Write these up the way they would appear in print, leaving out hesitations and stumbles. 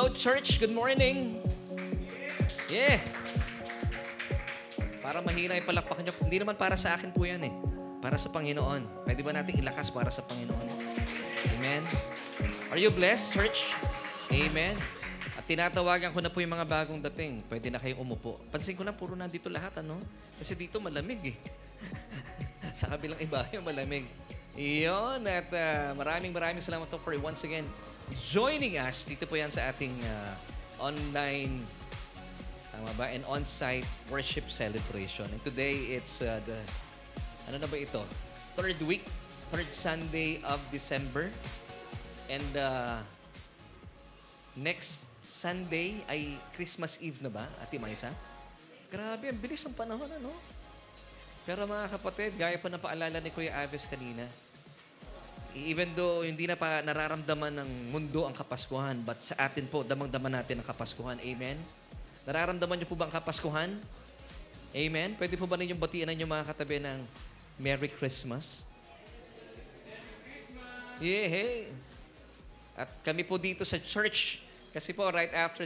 Hello, church. Good morning. Yeah. Para mahina yung palakpakan nyo. Hindi naman para sa akin po yan eh. Para sa Panginoon. Pwede ba natin ilakas para sa Panginoon? Amen. Are you blessed, church? Amen. At tinatawagan ko na po yung mga bagong dating. Pwede na kayong umupo. Pansin ko na puro nandito lahat, ano? Kasi dito malamig eh. Sa kabilang iba yung malamig. Iyon. At maraming salamat po for once again joining us. Dito po yan sa ating online, tama ba? And on-site worship celebration. And today, it's ano na ba ito? Third Sunday of December. And next Sunday ay Christmas Eve na ba, Ate Maisa? Grabe, ang bilis ng panahon, ano? Pero mga kapatid, gaya pa na paalala ni Kuya Aves kanina, even though hindi na pa nararamdaman ng mundo ang Kapaskuhan, but sa atin po, damang-daman natin ang Kapaskuhan. Amen? Nararamdaman niyo po ba ang Kapaskuhan? Amen? Pwede po ba ninyong batian ng inyong mga katabi ng Merry Christmas? Yeah, hey. At kami po dito sa church, kasi po right after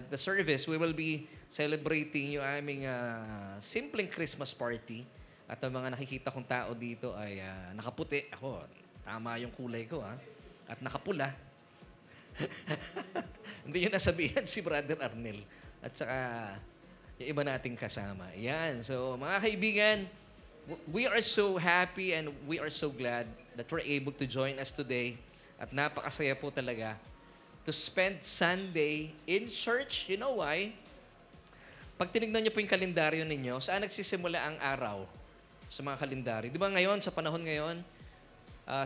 the service, we will be celebrating yung aming simpleng Christmas party. At ang mga nakikita kong tao dito ay nakaputi. Ako, tama yung kulay ko, ha? At nakapula. Hindi yun nasabihan si Brother Arnel. At saka yung iba nating kasama. Yan. So, mga kaibigan, we are so happy and we are so glad that we're able to join us today. At napakasaya po talaga to spend Sunday in church. You know why? Pag tinignan niyo po yung kalendaryo ninyo, saan nagsisimula ang araw sa mga kalendaryo? Di ba ngayon, sa panahon ngayon,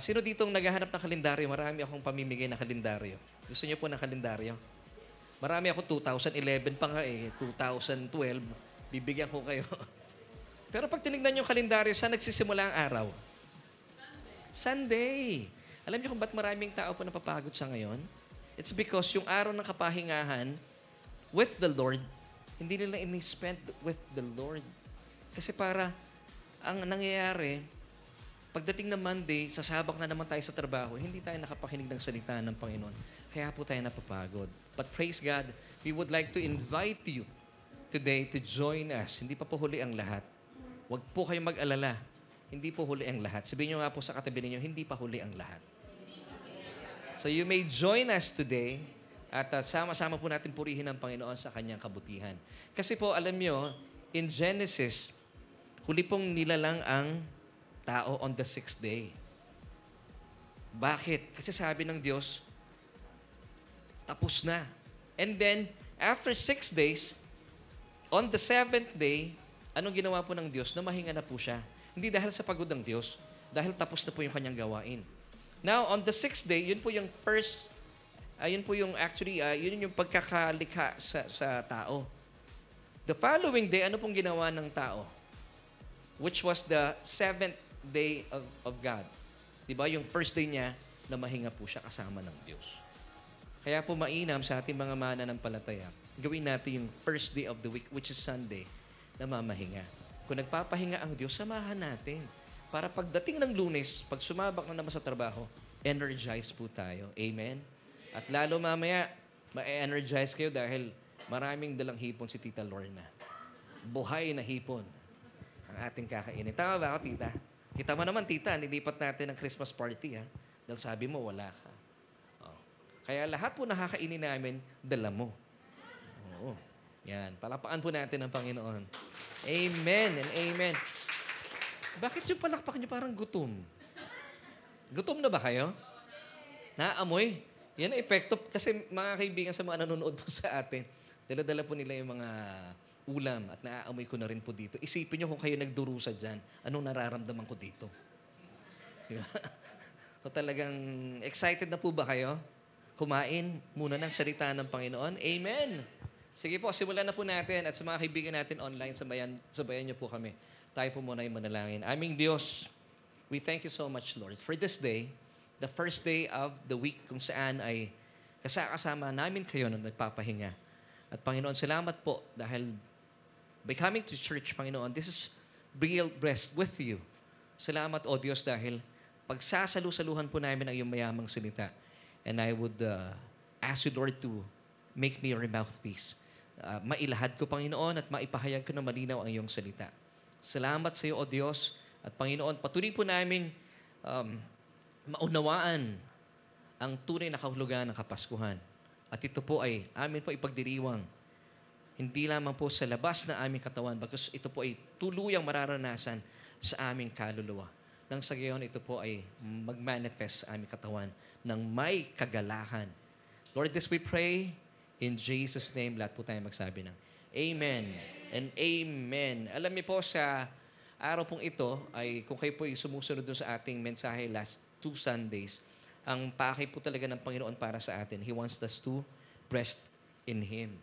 sino ditong naghahanap ng kalendaryo? Marami akong pamimigay na kalendaryo. Gusto niyo po ng kalendaryo? Marami ako 2011 pa nga eh, 2012. Bibigyan ko kayo. Pero pag tinignan niyo yung kalendaryo, saan nagsisimula ang araw? Sunday. Alam niyo kung ba't maraming tao po napapagod sa ngayon? It's because yung araw ng kapahingahan with the Lord, hindi nila ini-spend with the Lord. Kasi para ang nangyayari, pagdating ng Monday, sasabak na naman tayo sa trabaho, hindi tayo nakapakinig ng salita ng Panginoon. Kaya po tayo napapagod. But praise God, we would like to invite you today to join us. Hindi pa po huli ang lahat. Huwag po kayong mag-alala. Hindi po huli ang lahat. Sabihin nyo nga po sa katabi ninyo, hindi pa huli ang lahat. So you may join us today at sama-sama po natin purihin ang Panginoon sa kanyang kabutihan. Kasi po, alam nyo, in Genesis, huli pong nilalang ang tao on the 6th day. Bakit? Kasi sabi ng Diyos, tapos na. And then, after 6 days, on the 7th day, anong ginawa po ng Diyos? Namahinga na po siya. Hindi dahil sa pagod ng Diyos, dahil tapos na po yung kanyang gawain. Now, on the 6th day, yun po yung first, yun po yung actually, yun yung pagkakalikha sa tao. The following day, ano pong ginawa ng tao? Which was the 7th day of God. Diba? Yung first day niya, na mahinga po siya kasama ng Diyos. Kaya po mainam sa ating mga mananampalataya, gawin natin yung first day of the week, which is Sunday, na mamahinga. Kung nagpapahinga ang Diyos, samahan natin. Para pagdating ng Lunes, pag sumabak na naman sa trabaho, energize po tayo. Amen? At lalo mamaya, ma-energize kayo dahil maraming dalang hipon si Tita Lorna. Buhay na hipon ang ating kakainin. Tama ba ako, Tita? Kita mo naman, Tita, nilipat natin ang Christmas party, ha? Dahil sabi mo, wala ka. Oh. Kaya lahat po nakakainin namin, dala mo. Oo. Yan. Palakpakan po natin ang Panginoon. Amen and amen. Bakit yung palakpak niyo parang gutom? Gutom na ba kayo? Naamoy? Yan ang epekto. Kasi mga kaibigan sa mga nanonood po sa atin, dala-dala po nila yung mga ulam at naaamoy ko na rin po dito. Isipin niyo kung kayo nagdurusa dyan, anong nararamdaman ko dito? Diba? So talagang excited na po ba kayo? Kumain muna ng salita ng Panginoon. Amen! Sige po, simulan na po natin at sa mga kaibigan natin online, sabayan niyo po kami. Tayo po muna yung manalangin. Aming Diyos, we thank you so much, Lord, for this day, the first day of the week kung saan ay kasama namin kayo na nagpapahinga. At Panginoon, salamat po dahil by coming to church, Panginoon, this is real rest with you. Salamat, O Diyos, dahil pagsasalu-saluhan po namin ang iyong mayamang salita. And I would ask you, Lord, to make me your mouthpiece. Mailahad ko, Panginoon, at maipahayag ko na malinaw ang iyong salita. Salamat sa iyo, O Diyos. At Panginoon, patuloy po namin maunawaan ang tunay na kahulugan ng Kapaskuhan. At ito po ay amin po ipagdiriwang. Hindi lamang po sa labas ng aming katawan, because ito po ay tuluyang mararanasan sa aming kaluluwa. Nang sa gayon, ito po ay mag-manifest sa aming katawan ng may kagalahan. Lord, this we pray in Jesus' name. Lahat po tayo magsabi ng Amen and Amen. Alam niyo po, sa araw pong ito, ay kung kayo po ay sumusunod dun sa ating mensahe last 2 Sundays, ang pakay po talaga ng Panginoon para sa atin. He wants us to rest in Him.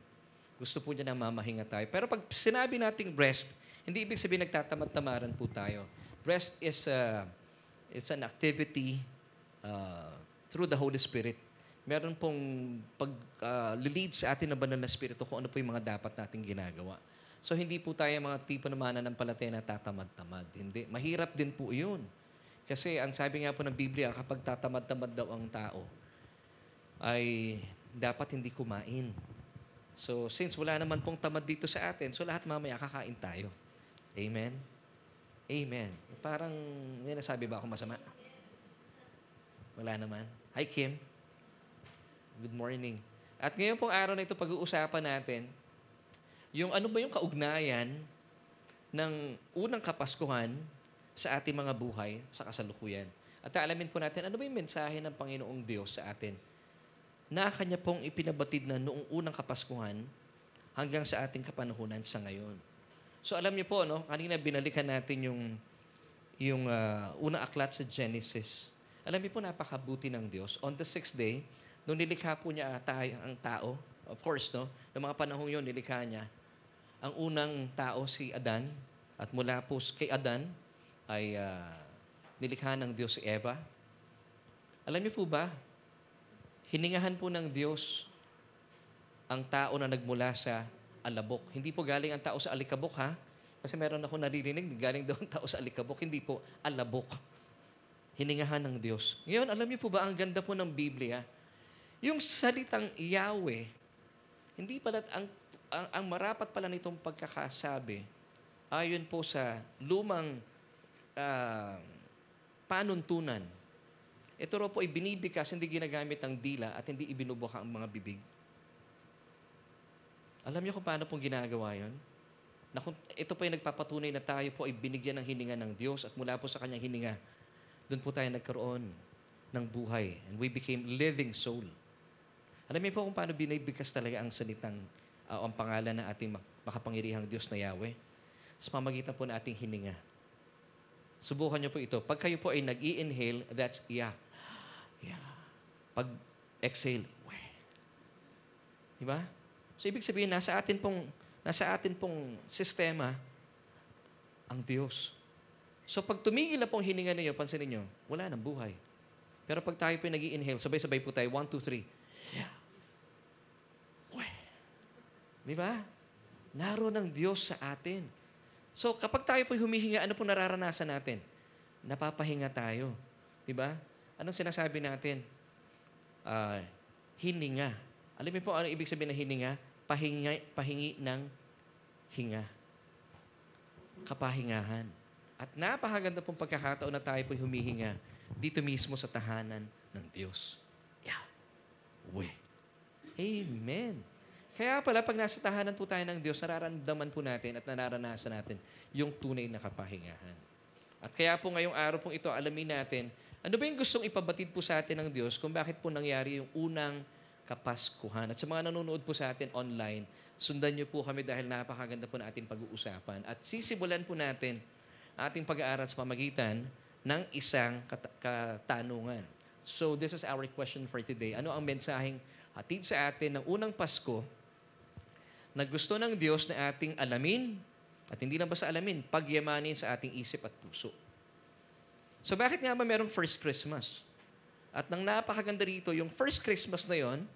Gusto po niya na mamahinga tayo. Pero pag sinabi nating rest, hindi ibig sabihin nagtatamad-tamaran po tayo. Rest is it's an activity through the Holy Spirit. Meron pong pag-lead sa atin ng banal na Espiritu kung ano po yung mga dapat nating ginagawa. So hindi po tayo mga tipo na mananampalataya na tatamad-tamad. Hindi. Mahirap din po yun. Kasi ang sabi nga po ng Biblia, kapag tatamad-tamad daw ang tao, ay dapat hindi kumain. So since wala naman pong tamad dito sa atin, so lahat mamaya kakain tayo. Amen? Amen. Parang may nasabi ba ako masama? Wala naman. Hi, Kim. Good morning. At ngayon pong araw na ito, pag-uusapan natin, yung ano ba yung kaugnayan ng unang Kapaskuhan sa ating mga buhay sa kasalukuyan. At alamin po natin, ano ba yung mensahe ng Panginoong Diyos sa atin na Kanya pong ipinabatid na noong unang Kapaskuhan hanggang sa ating kapanahunan sa ngayon. So alam niyo po, no, kanina binalikan natin yung unang aklat sa Genesis. Alam niyo po, napakabuti ng Diyos. On the 6th day, nung nilikha po niya ang tao, of course, no, noong mga panahong yun, nilikha niya ang unang tao, si Adan, at mula po kay Adan ay nilikha ng Diyos si Eva. Alam niyo po ba, hiningahan po ng Diyos ang tao na nagmula sa alabok. Hindi po galing ang tao sa alikabok, ha? Kasi meron ako naririnig, galing daw ang tao sa alikabok. Hindi po, alabok. Hiningahan ng Diyos. Ngayon, alam niyo po ba, ang ganda po ng Biblia, yung salitang Yahweh, hindi pala, ang marapat pala nitong pagkakasabi, ayon po sa lumang panuntunan, ito raw po ay binibikas, hindi ginagamit ang dila at hindi ibinubuka ang mga bibig. Alam niyo kung paano pong ginagawa yun? Na kung ito po ay nagpapatunay na tayo po ay binigyan ng hininga ng Diyos at mula po sa kanyang hininga, doon po tayo nagkaroon ng buhay. And we became living soul. Alam niyo po kung paano binibigas talaga ang salitang, ang pangalan ng ating makapangyarihang Diyos na Yahweh? Sa pamagitan po ng ating hininga. Subukan niyo po ito. Pag kayo po ay nag-i-inhale, that's Yah. Yeah. Pag exhale, weh. Diba? So, ibig sabihin, nasa atin pong sistema ang Diyos. So, pag tumigil na pong hininga ninyo, pansinin niyo, wala nang buhay. Pero pag tayo po ay nag-i-inhale, sabay-sabay po tayo, 1, 2, 3. Yeah. Weh. Diba? Naroon ang Diyos sa atin. So, kapag tayo po humihinga, ano po nararanasan natin? Napapahinga tayo. Diba? Anong sinasabi natin? Hininga. Alam niyo po, ano ibig sabihin ng hininga? Pahingi ng hinga. Kapahingahan. At napakaganda pong pagkakataon na tayo po humihinga dito mismo sa tahanan ng Diyos. Yahweh. Amen. Kaya pala, pag nasa tahanan po tayo ng Diyos, nararamdaman po natin at nararanasan natin yung tunay na kapahingahan. At kaya po ngayong araw pong ito, alamin natin, ano ba yung gustong ipabatid po sa atin ng Diyos kung bakit po nangyari yung unang Kapaskuhan. At sa mga nanonood po sa atin online, sundan niyo po kami dahil napakaganda po na ating pag-uusapan. At sisimulan po natin ating pag-aaral sa pamagitan ng isang katanungan. So this is our question for today. Ano ang mensaheng hatid sa atin ng unang Pasko na gusto ng Diyos na ating alamin at hindi lang basta alamin, pagyamanin sa ating isip at puso. So bakit nga ba merong first Christmas? At nang napakaganda rito, yung first Christmas na yon,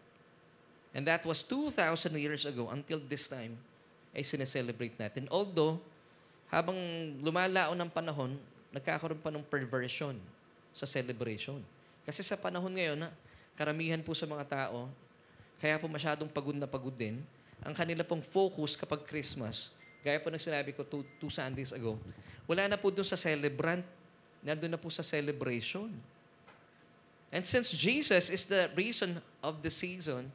and that was 2,000 years ago until this time, ay sineselebrate natin. Although, habang lumalaon ng panahon, nagkakaroon pa ng perversion sa celebration. Kasi sa panahon ngayon, karamihan po sa mga tao, kaya po masyadong pagod na pagod din. Ang kanila pong focus kapag Christmas, gaya po ng sinabi ko two Sundays ago, wala na po doon sa celebrant, nandun na po sa celebration. And since Jesus is the reason of the season,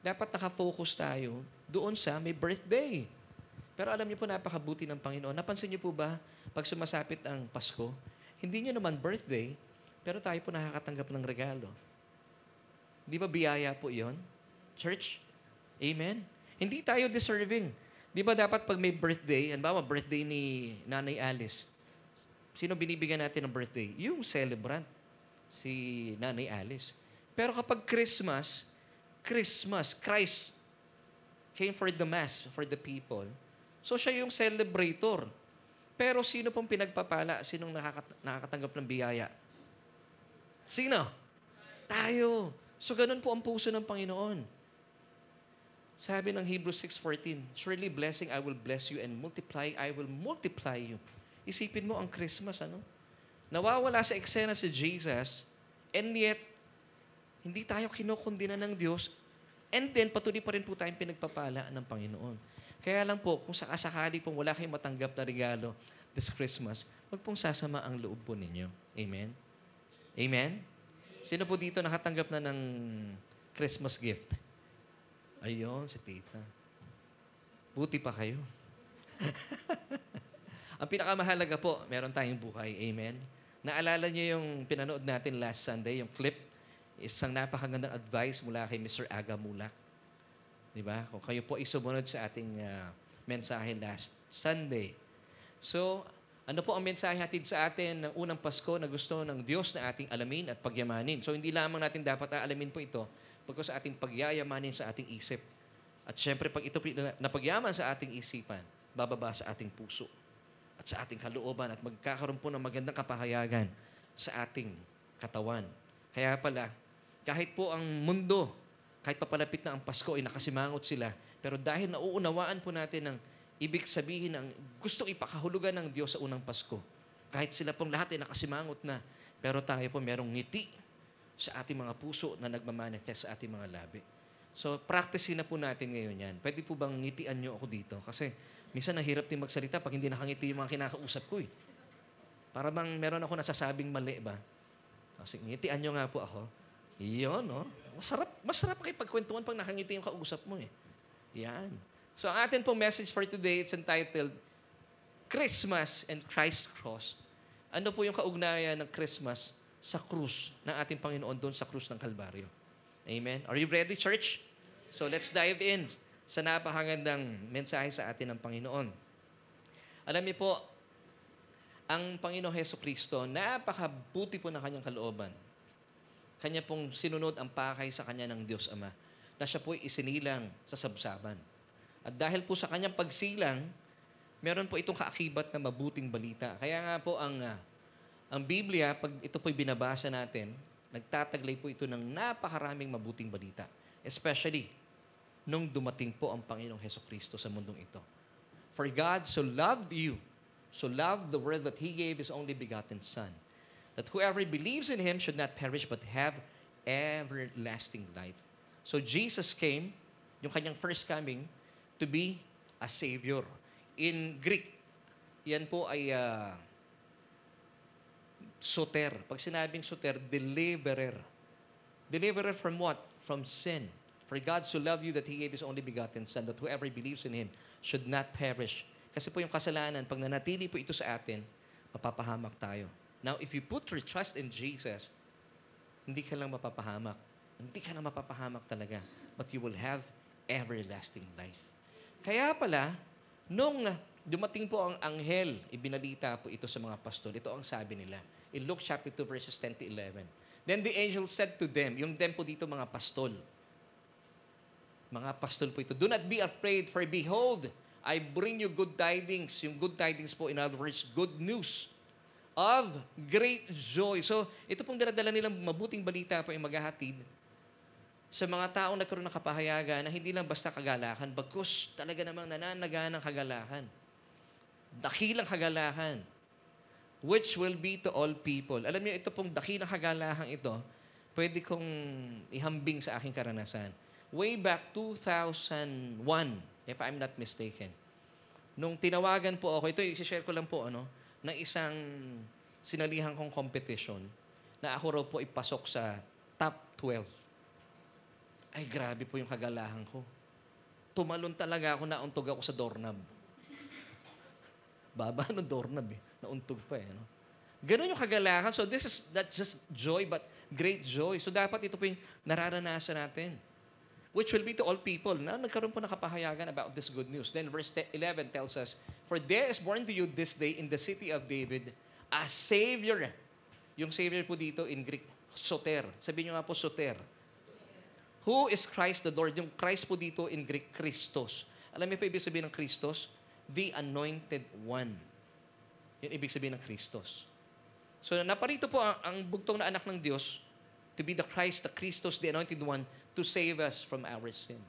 dapat nakafocus tayo doon sa may birthday. Pero alam niyo po, napakabuti ng Panginoon. Napansin niyo po ba, pag sumasapit ang Pasko, hindi niyo naman birthday, pero tayo po nakakatanggap ng regalo. Di ba biyaya po iyon? Church? Amen? Hindi tayo deserving. Di ba dapat pag may birthday, halimbawa birthday ni Nanay Alice, sino binibigyan natin ng birthday? Yung celebrant, si Nanay Alice. Pero kapag Christmas, Christ came for the mass, for the people. So siya yung celebrator. Pero sino pong pinagpapala? Sinong nakakatanggap ng biyaya? Sino? Tayo. So ganun po ang puso ng Panginoon. Sabi ng Hebrews 6:14, surely blessing I will bless you and multiply I will multiply you. Isipin mo ang Christmas, ano? Nawawala sa eksena si Jesus, and yet, hindi tayo kinukundina ng Diyos, and then patuloy pa rin po tayong pinagpapala ng Panginoon. Kaya lang po, kung sakasakali pong wala kayong matanggap na regalo this Christmas, huwag pong sasama ang loob po ninyo. Amen? Amen? Sino po dito nakatanggap na ng Christmas gift? Ayun, si tita. Buti pa kayo. Ang pinakamahalaga po, meron tayong buhay. Amen? Naalala niyo yung pinanood natin last Sunday, yung clip, isang napakagandang advice mula kay Mr. Aga Mulak. Diba? Kung kayo po isumunod sa ating mensahe last Sunday. So, ano po ang mensahe hatid sa atin ng unang Pasko na gusto ng Diyos na ating alamin at pagyamanin? So, hindi lamang natin dapat aalamin po ito, pagkos sa ating pagyayamanin sa ating isip. At syempre, pag ito napagyaman sa ating isipan, bababa sa ating puso at sa ating kalooban at magkakaroon po ng magandang kapahayagan sa ating katawan. Kaya pala, kahit po ang mundo, kahit papalapit na ang Pasko, ay nakasimangot sila. Pero dahil nauunawaan po natin ang ibig sabihin ng gustong ipakahulugan ng Diyos sa unang Pasko, kahit sila pong lahat ay nakasimangot na, pero tayo po merong ngiti sa ating mga puso na nagmamanifest sa ating mga labi. So, practicein na po natin ngayon yan. Pwede po bang ngitian nyo ako dito? Kasi minsan nahirap din magsalita pag hindi nakangiti yung mga kinakausap ko eh. Para bang meron ako nasasabing mali ba? Kasi ngitian nyo nga po ako. Iyon, no? Masarap makipagkwentuhan pag nakangiti yung kausap mo eh. Yan. So, ang atin pong message for today, it's entitled, Christmas and Christ's Cross. Ano po yung kaugnayan ng Christmas sa krus ng ating Panginoon doon sa krus ng Kalbaryo? Amen? Are you ready, church? So, let's dive in sa napakagandang mensahe sa atin ng Panginoon. Alam niyo po, ang Panginoong Hesukristo, napakabuti po ng kanyang kalooban. Kanya pong sinunod ang pakay sa kanya ng Diyos Ama, na siya po'y isinilang sa sabsaban. At dahil po sa kanyang pagsilang, meron po itong kaakibat na mabuting balita. Kaya nga po ang Biblia, pag ito po'y binabasa natin, nagtataglay po ito ng napakaraming mabuting balita. Especially, nung dumating po ang Panginoong Hesukristo sa mundong ito. For God so loved you, so loved the world that He gave His only begotten Son, that whoever believes in Him should not perish but have everlasting life. So Jesus came, yung kanyang first coming, to be a Savior. In Greek, yan po ay soter. Pag sinabing soter, deliverer. Deliverer from what? From sin. For God so loved you that He gave His only begotten Son, that whoever believes in Him should not perish. Kasi po yung kasalanan, pag nanatili po ito sa atin, mapapahamak tayo. Now, if you put your trust in Jesus, hindi ka lang mapapahamak. Hindi ka lang mapapahamak talaga. But you will have everlasting life. Kaya pala, nung dumating po ang anghel, ibinalita po ito sa mga pastol. Ito ang sabi nila. In Luke chapter 2, verses 10 to 11. Then the angel said to them, yung them po dito mga pastol. Mga pastol po ito, do not be afraid, for behold, I bring you good tidings. Yung good tidings po, in other words, good news of great joy. So, ito pong daladala nilang mabuting balita po yung maghahatid sa mga taong nagkaroon ng kapahayagan na hindi lang basta kagalakan, bagkus talaga namang nananaga ng kagalakan. Dakilang kagalakan, which will be to all people. Alam niyo, ito pong dakilang kagalakan ito, pwede kong ihambing sa aking karanasan. way back 2001, if I'm not mistaken. Nung tinawagan po ako, ito i-share ko lang po, ng isang sinalihan kong competition na ako raw po ipasok sa top 12. Ay, grabe po yung kagalahan ko. Tumalon talaga ako, nauntog ako sa doorknob. Baba ng doorknob eh. Nauntog pa eh. Ganon yung kagalahan. So this is not just joy, but great joy. So dapat ito po yung nararanasan natin. Which will be to all people. Na nagkaroon po ng kapahayagan about this good news. Then verse 11 tells us, "For there is born to you this day in the city of David a Savior." Yung Savior po dito in Greek, soter. Sabihin nyo nga po, soter. Who is Christ the Lord? Yung Christ po dito in Greek, Christos. Alam niyo po ibig sabihin ng Christos? The Anointed One. Yun ibig sabihin ng Christos. So naparito po ang bugtong na anak ng Diyos to be the Christ, the Christos, the Anointed One, to save us from our sin.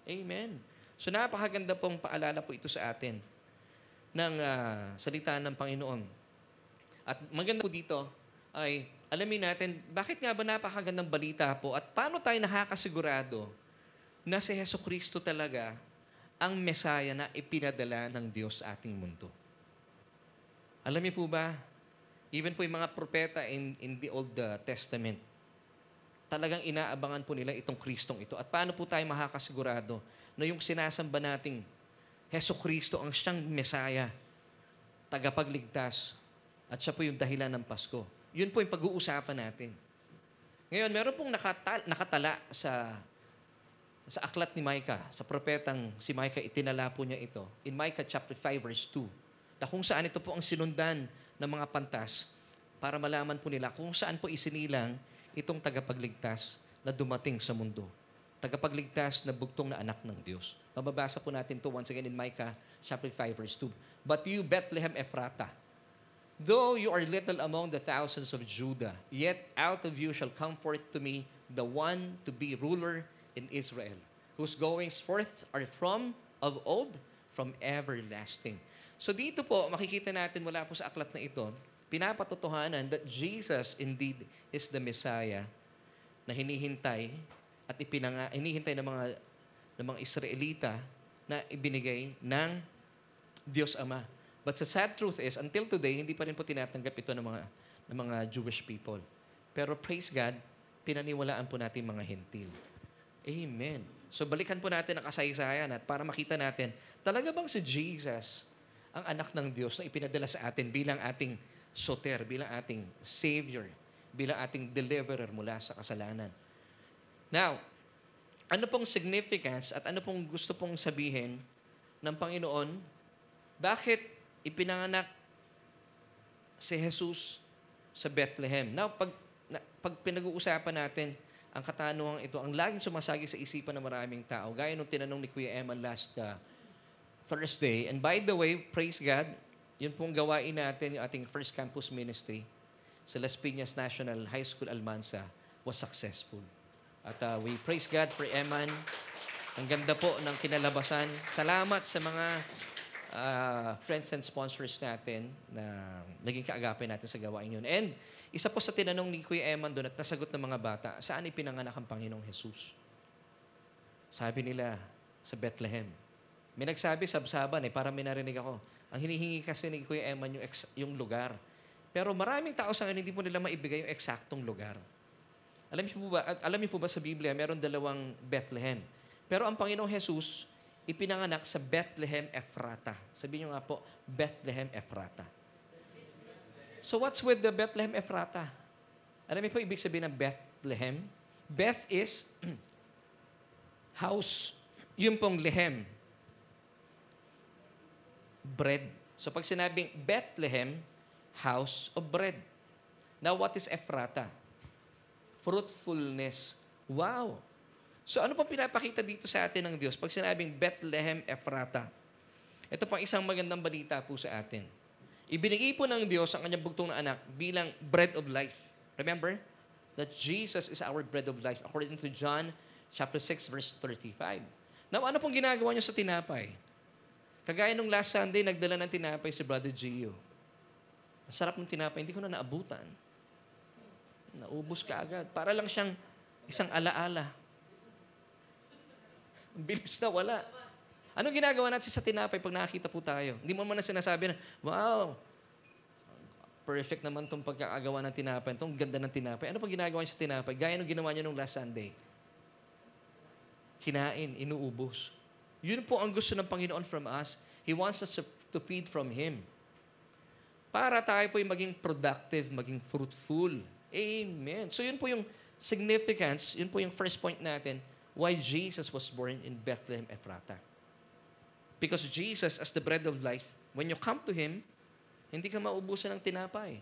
Amen. So napakaganda pong paalala po ito sa atin ng salita ng Panginoon. At maganda po dito ay alamin natin, bakit nga ba napakagandang balita po at paano tayo nakakasigurado na si Jesucristo talaga ang Mesaya na ipinadala ng Diyos sa ating mundo. Alam niyo po ba, even po yung mga propeta in the Old Testament, talagang inaabangan po nila itong Kristong ito. At paano po tayo makakasigurado na yung sinasamba nating Jesucristo ang siyang Mesaya, tagapagligtas, at siya po yung dahilan ng Pasko. Yun po yung pag-uusapan natin. Ngayon, meron pong nakatala sa aklat ni Micah, sa propetang si Micah, itinala po niya ito. In Micah chapter 5 verse 2, na kung saan ito po ang sinundan ng mga pantas para malaman po nila kung saan po isinilang itong tagapagligtas na dumating sa mundo. Tagapagligtas na bugtong na anak ng Diyos. Mababasa po natin ito once again in Micah chapter 5 verse 2. "But you, Bethlehem Ephratah, though you are little among the thousands of Judah, yet out of you shall come forth to me the one to be ruler in Israel, whose goings forth are from of old, from everlasting." So dito po, makikita natin mula po sa aklat na ito, pinapatotohanan that Jesus indeed is the Messiah na hinihintay at hinihintay ng mga Israelita na ibinigay ng Diyos Ama. But the sad truth is, until today, hindi pa rin po tinatanggap ito ng mga Jewish people. Pero praise God, pinaniwalaan po natin mga Hentil. Amen. So balikan po natin ang kasaysayan at para makita natin, talaga bang si Jesus ang anak ng Diyos na ipinadala sa atin bilang ating soter, bilang ating Savior, bilang ating deliverer mula sa kasalanan. Now, ano pong significance at ano pong gusto pong sabihin ng Panginoon? Bakit ipinanganak si Jesus sa Bethlehem? Now, pag pinag-uusapan natin ang katanungang ito, ang laging sumasagi sa isipan ng maraming tao, gaya nung tinanong ni Kuya Eman last Thursday. And by the way, praise God, yun pong gawain natin, yung ating first campus ministry sa Las Piñas National High School, Almansa, was successful. At we praise God for Eman. Ang ganda po ng kinalabasan. Salamat sa mga friends and sponsors natin na naging kaagapay natin sa gawain yun. And isa po sa tinanong ni Kuya Eman doon at nasagot ng mga bata, saan ipinanganak ang Panginoong Jesus? Sabi nila, sa Bethlehem. May nagsabi, sabsaban para may narinig ako. Ang hinihingi kasi ni Kuya Eman yung lugar. Pero maraming tao sa ngayon, hindi po nila maibigay yung eksaktong lugar. Alam niyo po ba sa Biblia, meron dalawang Bethlehem. Pero ang Panginoong Jesus, ipinanganak sa Bethlehem Ephratah. Sabihin niyo nga po, Bethlehem Ephratah. So what's with the Bethlehem Ephratah? Alam niyo po ibig sabihin ng Bethlehem? Beth is house. Yung pong lehem. Bread. So pag sinabing Bethlehem, house of bread. Now what is Ephratah? Fruitfulness. Wow! So ano pong pinapakita dito sa atin ng Diyos pag sinabing Bethlehem Ephratah? Ito pang isang magandang balita po sa atin. Ibinigay po ng Diyos ang kanyang bugtong na anak bilang bread of life. Remember that Jesus is our bread of life according to John chapter 6 verse 35. Now ano pong ginagawa niyo sa tinapay? Kagaya nung last Sunday, nagdala ng tinapay si Brother Gio. Ang sarap ng tinapay, hindi ko na naabutan. Naubos ka agad. Para lang siyang isang alaala. Ang bilis na wala. Anong ginagawa natin sa tinapay pag nakakita po tayo? Hindi mo man na sinasabi na, wow, perfect naman itong pagkakagawa ng tinapay. Itong ganda ng tinapay. Ano pa ginagawa niya sa tinapay? Gaya nung ginawa niya nung last Sunday. Kinain, inuubos. Yun po ang gusto ng Panginoon from us. He wants us to feed from Him. Para tayo po yung maging productive, maging fruitful. Amen. So yun po yung significance, yun po yung first point natin, why Jesus was born in Bethlehem, Ephrata. Because Jesus, as the bread of life, when you come to Him, hindi ka maubusan ng tinapay.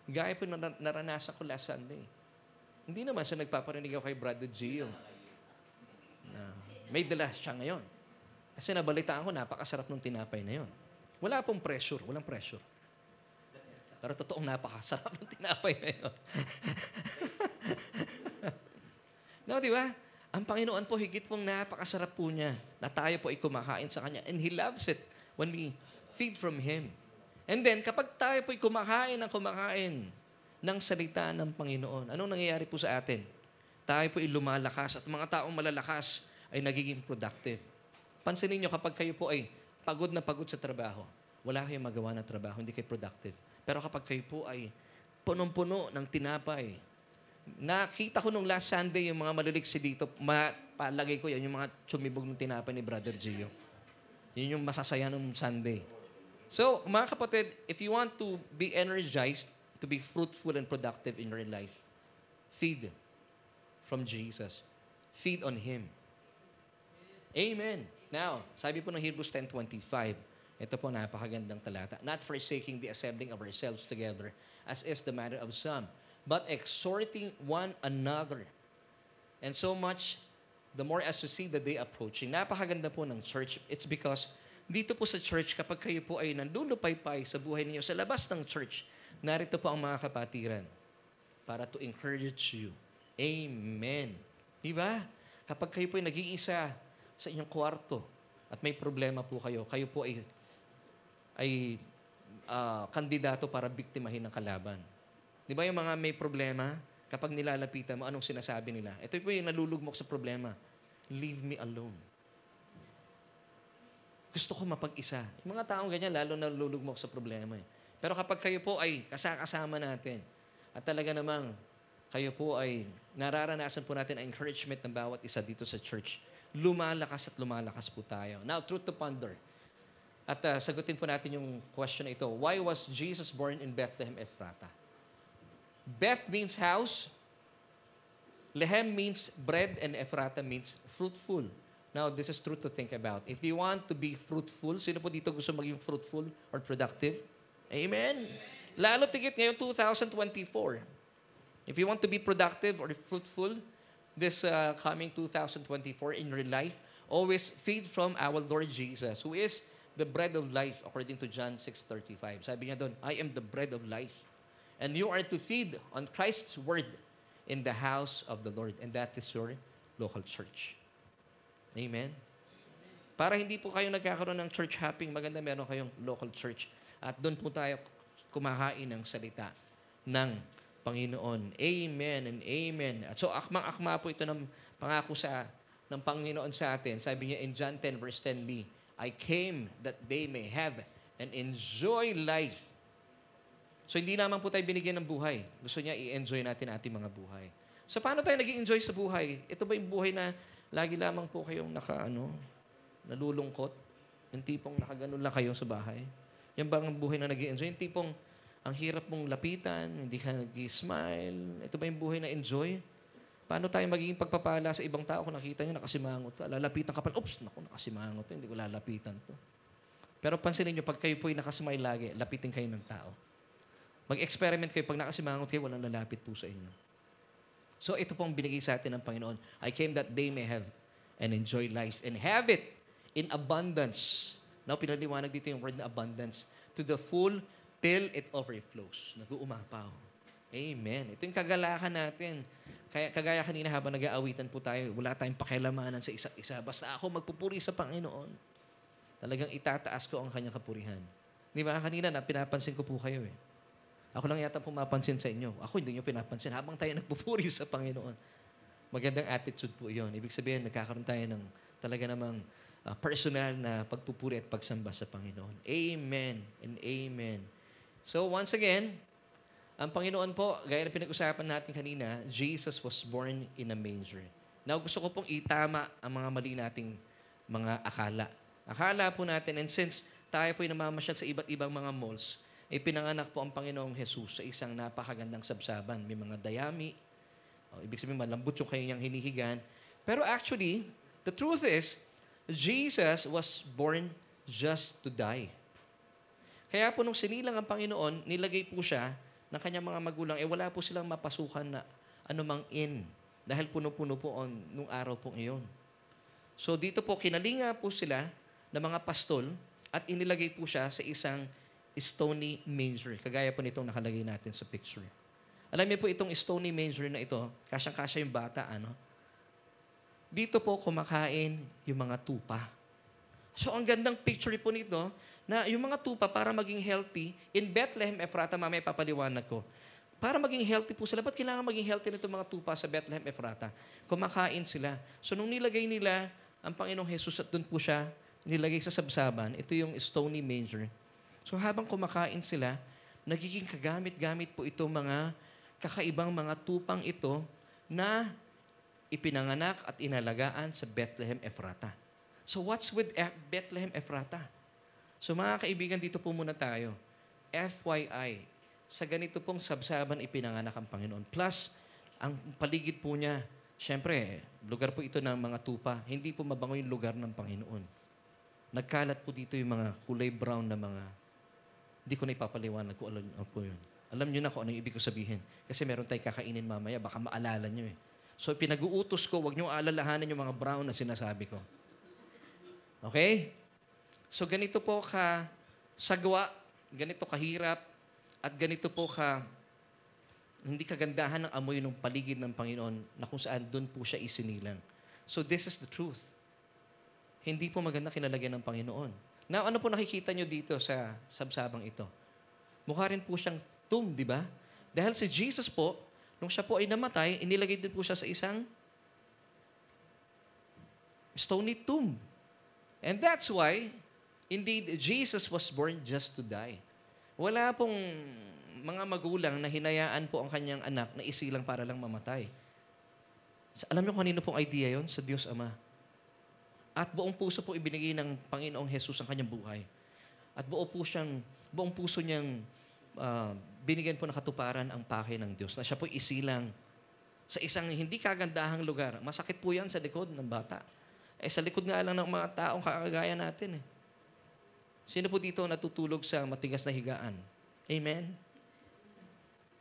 Gaya po na naranasan ko last Sunday. Hindi naman sa nagpaparinig ako kay Brother Gio. Na may dala siya ngayon. Kasi nabalitaan ko, napakasarap ng tinapay na yon. Wala pong pressure, walang pressure. Pero totoong napakasarap ng tinapay na yon. No, di ba? Ang Panginoon po, higit pong napakasarap po niya na tayo po ay kumakain sa Kanya. And He loves it when we feed from Him. And then, kapag tayo po'y kumakain ng salita ng Panginoon, anong nangyayari po sa atin? Tayo po'y lumalakas at mga taong malalakas ay nagiging productive. Pansinin nyo, kapag kayo po ay pagod na pagod sa trabaho, wala kayong magawa na trabaho, hindi kayo productive. Pero kapag kayo po ay punong-puno ng tinapay, nakita ko nung last Sunday yung mga maliliksi dito, palagay ko yan, yung mga tsumibog ng tinapay ni Brother Gio. Yun yung masasaya nung Sunday. So, mga kapatid, if you want to be energized, to be fruitful and productive in your life, feed from Jesus. Feed on Him. Amen. Now, sabi po ng Hebrews 10:25, ito po napakagandang talata, not forsaking the assembling of ourselves together, as is the manner of some, but exhorting one another. And so much, the more as you see the day approaching. Napakaganda po ng church. It's because dito po sa church, kapag kayo po ay nandulupaypay sa buhay ninyo, sa labas ng church, narito po ang mga kapatiran para to encourage you. Amen. Diba? Kapag kayo po ay nag-iisa sa inyong kwarto at may problema po kayo po ay kandidato para biktimahin ng kalaban. Diba yung mga may problema, kapag nilalapitan mo, anong sinasabi nila? Ito po yung nalulugmok sa problema. Leave me alone. Gusto ko mapag-isa. Yung mga taong ganyan, lalo nalulugmok sa problema. Pero kapag kayo po ay kasama natin, at talaga namang kayo po ay nararanasan po natin ang encouragement ng bawat isa dito sa church, lumalakas at lumalakas po tayo. Now, truth to ponder. At sagutin po natin yung question na ito. Why was Jesus born in Bethlehem, Ephrata? Beth means house, Lehem means bread, and Ephrata means fruitful. Now, this is true to think about. If you want to be fruitful, sino po dito gusto maging fruitful or productive? Amen? Lalo tigit ngayon 2024. If you want to be productive or fruitful this coming 2024 in your life, always feed from our Lord Jesus, who is the bread of life, according to John 6:35. Sabi niya doon, I am the bread of life. And you are to feed on Christ's word in the house of the Lord. And that is your local church. Amen? Para hindi po kayo nagkakaroon ng church hopping, maganda meron kayong local church. At doon po tayo kumakain ng salita ng Panginoon. Amen and amen. At so, akmang-akma po ito ng pangako ng Panginoon sa atin. Sabi niya in John 10 verse 10b, I came that they may have and enjoy life. So, hindi naman po tayo binigyan ng buhay. Gusto niya i-enjoy natin ating mga buhay. So, paano tayo nag-i-enjoy sa buhay? Ito ba yung buhay na lagi lamang po kayong nalulungkot? Yung tipong nakaganon lang kayo sa bahay? Yan ba ang buhay na nag-i-enjoy? Yung tipong ang hirap mong lapitan, hindi ka nag-i-smile. Ito ba yung buhay na enjoy? Paano tayo magiging pagpapala sa ibang tao kung nakita nyo nakasimangot to? Lalapitan ka pa, oops, naku, nakasimangot to, hindi ko lalapitan to. Pero pansinin nyo, pag kayo po'y nakasmile lagi, lapitin kayo ng tao. Mag-experiment kayo, pag nakasimangot kayo, walang lalapit po sa inyo. So ito pong binigay sa atin ng Panginoon. I came that they may have and enjoy life and have it in abundance. Now, pinaliwanag dito yung word na abundance. To the full till it overflows. Nag-uumapaw. Amen. Ito yung kagalakan natin. Kagaya kanina habang nag-aawitan po tayo, wala tayong pakilamanan sa isa't isa. Basta ako magpupuri sa Panginoon. Talagang itataas ko ang kanyang kapurihan. Di ba? Kanina na pinapansin ko po kayo eh. Ako lang yata pumapansin sa inyo. Ako hindi nyo pinapansin. Habang tayo nagpupuri sa Panginoon. Magandang attitude po iyon. Ibig sabihin, nagkakaroon tayo ng talaga namang personal na pagpupuri at pagsamba sa Panginoon. Amen and amen. So once again, ang Panginoon po, gaya ng pinag-usapan natin kanina, Jesus was born in a manger. Now, gusto ko pong itama ang mga mali nating mga akala. Akala po natin, and since tayo po'y namamasyal sa iba't ibang mga malls, pinanganak po ang Panginoong Jesus sa isang napakagandang sabsaban. May mga dayami, ibig sabihin malambot yung kanyang hinihigan. Pero actually, the truth is, Jesus was born just to die. Kaya po nung sinilang ang Panginoon, nilagay po siya ng kanyang mga magulang, wala po silang mapasukan na anumang inn. Dahil puno-puno po nung araw po iyon. So dito po, kinalinga po sila ng mga pastol at inilagay po siya sa isang stony manger. Kagaya po nitong nakalagay natin sa picture. Alam niyo po itong stony manger na ito, kasyang-kasya yung bata, dito po kumakain yung mga tupa. So ang gandang picture po nito, na yung mga tupa para maging healthy, in Bethlehem, Ephrata, mamaya papaliwanag ko, para maging healthy po sila, ba't kailangan maging healthy nito mga tupa sa Bethlehem, Ephrata? Kumakain sila. So nung nilagay nila ang Panginoong Jesus at doon po siya nilagay sa sabsaban, ito yung stony manger. So habang kumakain sila, nagiging kagamit-gamit po itong mga kakaibang mga tupang ito na ipinanganak at inalagaan sa Bethlehem, Ephrata. So what's with Bethlehem, Ephrata? So mga kaibigan, dito po muna tayo. FYI, sa ganito pong sabsaban ipinanganak ang Panginoon. Plus, ang paligid po niya, syempre, lugar po ito ng mga tupa. Hindi po mabango yung lugar ng Panginoon. Nagkalat po dito yung mga kulay brown na mga, hindi ko na ipapaliwanag kung alam po yun. Alam niyo na kung ano yung ibig ko sabihin. Kasi meron tayong kakainin mamaya, baka maalala niyo eh. So pinag-uutos ko, huwag niyo alalahanin yung mga brown na sinasabi ko. Okay? So ganito po ka sagwa, ganito kahirap, at ganito po ka hindi kagandahan ng amoy ng paligid ng Panginoon na kung saan doon po siya isinilang. So this is the truth. Hindi po maganda kinalagyan ng Panginoon. Now, ano po nakikita nyo dito sa sabsabang ito? Mukha rin po siyang tomb, di ba? Dahil si Jesus po, nung siya po ay namatay, inilagay din po siya sa isang stony tomb. And that's why, indeed, Jesus was born just to die. Wala pong mga magulang na hinayaan po ang kanyang anak na isilang para lang mamatay. Alam niyo kung kanino pong idea yon? Sa Diyos Ama. At buong puso po ibinigay ng Panginoong Jesus ang kanyang buhay. At buong puso niyang binigyan po ng katuparan ang pake ng Diyos na siya po isilang sa isang hindi kagandahang lugar. Masakit po yan sa likod ng bata. Sa likod nga lang ng mga taong kakagaya natin. Sino po dito natutulog sa matigas na higaan? Amen?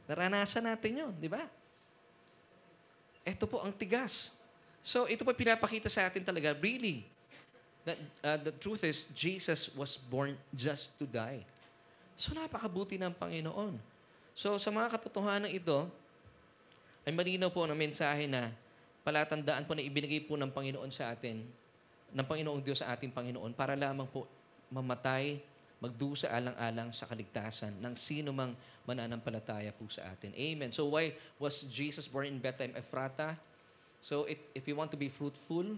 Naranasan natin yun, di ba? Ito po ang tigas. So, ito po pinapakita sa atin talaga, really, that the truth is, Jesus was born just to die. So, napakabuti ng Panginoon. So, sa mga katotohanan ito, ay malinaw po ang mensahe na palatandaan po na ibinigay po ng Panginoon sa atin, ng Panginoong Diyos sa ating Panginoon, para lamang po mamatay, magdusa alang-alang sa kaligtasan ng sino mang mananampalataya po sa atin. Amen. So why was Jesus born in Bethlehem, Ephrata? So if you want to be fruitful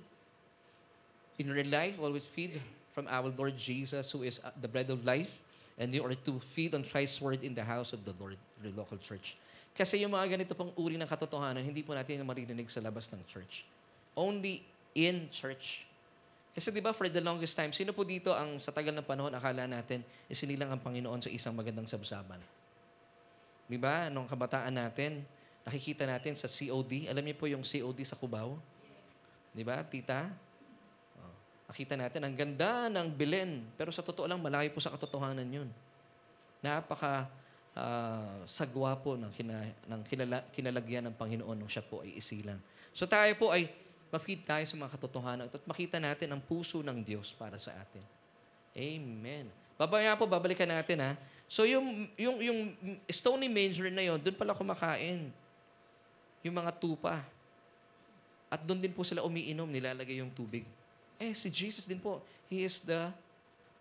in your life, always feed from our Lord Jesus, who is the bread of life, and you are to feed on Christ's word in the house of the Lord, the local church. Kasi yung mga ganito pong uri ng katotohanan, hindi po natin maririnig sa labas ng church. Only in church. Kasi di ba for the longest time, sino po dito ang sa tagal ng panahon akala natin isinilang ang Panginoon sa isang magandang sabsaban? Di ba? Nung kabataan natin, nakikita natin sa COD. Alam niyo po yung COD sa Cubao? Di ba, tita? Nakita natin, ang ganda ng Belen. Pero sa totoo lang, malayo po sa katotohanan yun. Napaka sagwa po ng kinalagyan ng Panginoon nung siya po ay isilang. So tayo po ay ma-feed tayo sa mga katotohanan at makita natin ang puso ng Diyos para sa atin. Amen. Babalikan natin ha. So yung stony manger na yon, doon pala kumakain yung mga tupa. At doon din po sila umiinom, nilalagay yung tubig. Si Jesus din po, He is the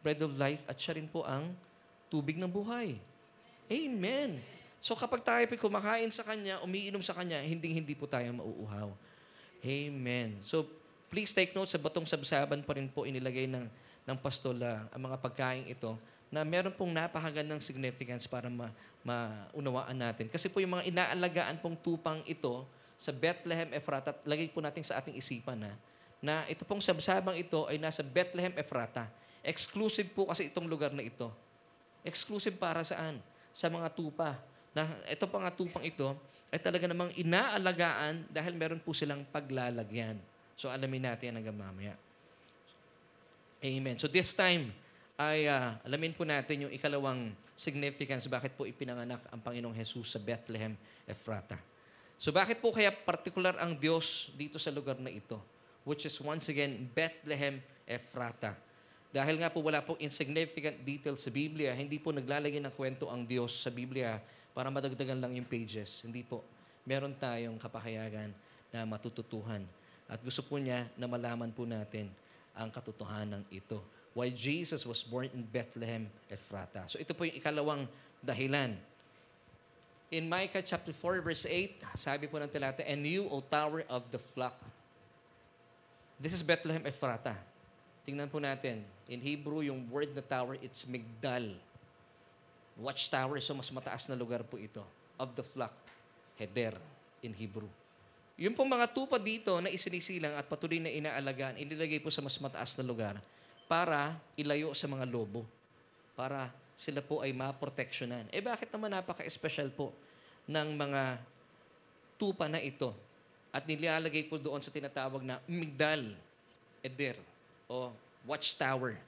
bread of life at siya rin po ang tubig ng buhay. Amen. So kapag tayo po kumakain sa Kanya, umiinom sa Kanya, hindi po tayo mauuhaw. Amen. So, Please take note, sa batong sabsaban pa rin po inilagay ng pastol ang mga pagkain ito na meron pong napakagandang significance para maunawaan natin. Kasi po yung mga inaalagaan pong tupang ito sa Bethlehem Ephrata, lagay po natin sa ating isipan na ito pong sabsabang ito ay nasa Bethlehem Ephrata. Exclusive po kasi itong lugar na ito. Exclusive para saan? Sa mga tupa. Na ito pang mga tupang ito ay talaga namang inaalagaan dahil meron po silang paglalagyan. So alamin natin hanggang mamaya. Amen. So this time, ay alamin po natin yung ikalawang significance bakit po ipinanganak ang Panginoong Jesus sa Bethlehem Ephrata. So bakit po kaya particular ang Diyos dito sa lugar na ito? Which is once again, Bethlehem Ephrata. Dahil nga po wala pong insignificant details sa Biblia, hindi po naglalagay ng kwento ang Diyos sa Biblia para madagdagan lang yung pages. Hindi po. Meron tayong kapahayagan na matututuhan. At gusto po niya na malaman po natin ang katotohanan ito. Why Jesus was born in Bethlehem Ephrata. So ito po yung ikalawang dahilan. In Micah chapter 4 verse 8, sabi po ng talata, "And you, O tower of the flock." This is Bethlehem Ephrata. Tingnan po natin. In Hebrew, yung word na tower, it's Migdal. Watchtower, so mas mataas na lugar po ito. Of the flock. Heder in Hebrew. Yung pong mga tupa dito na isinisilang at patuloy na inaalagaan, inilagay po sa mas mataas na lugar para ilayo sa mga lobo. Para sila po ay maproteksyonan. Bakit naman napaka-espesyal po ng mga tupa na ito? At nilalagay po doon sa tinatawag na Migdal, Eder, o Watchtower,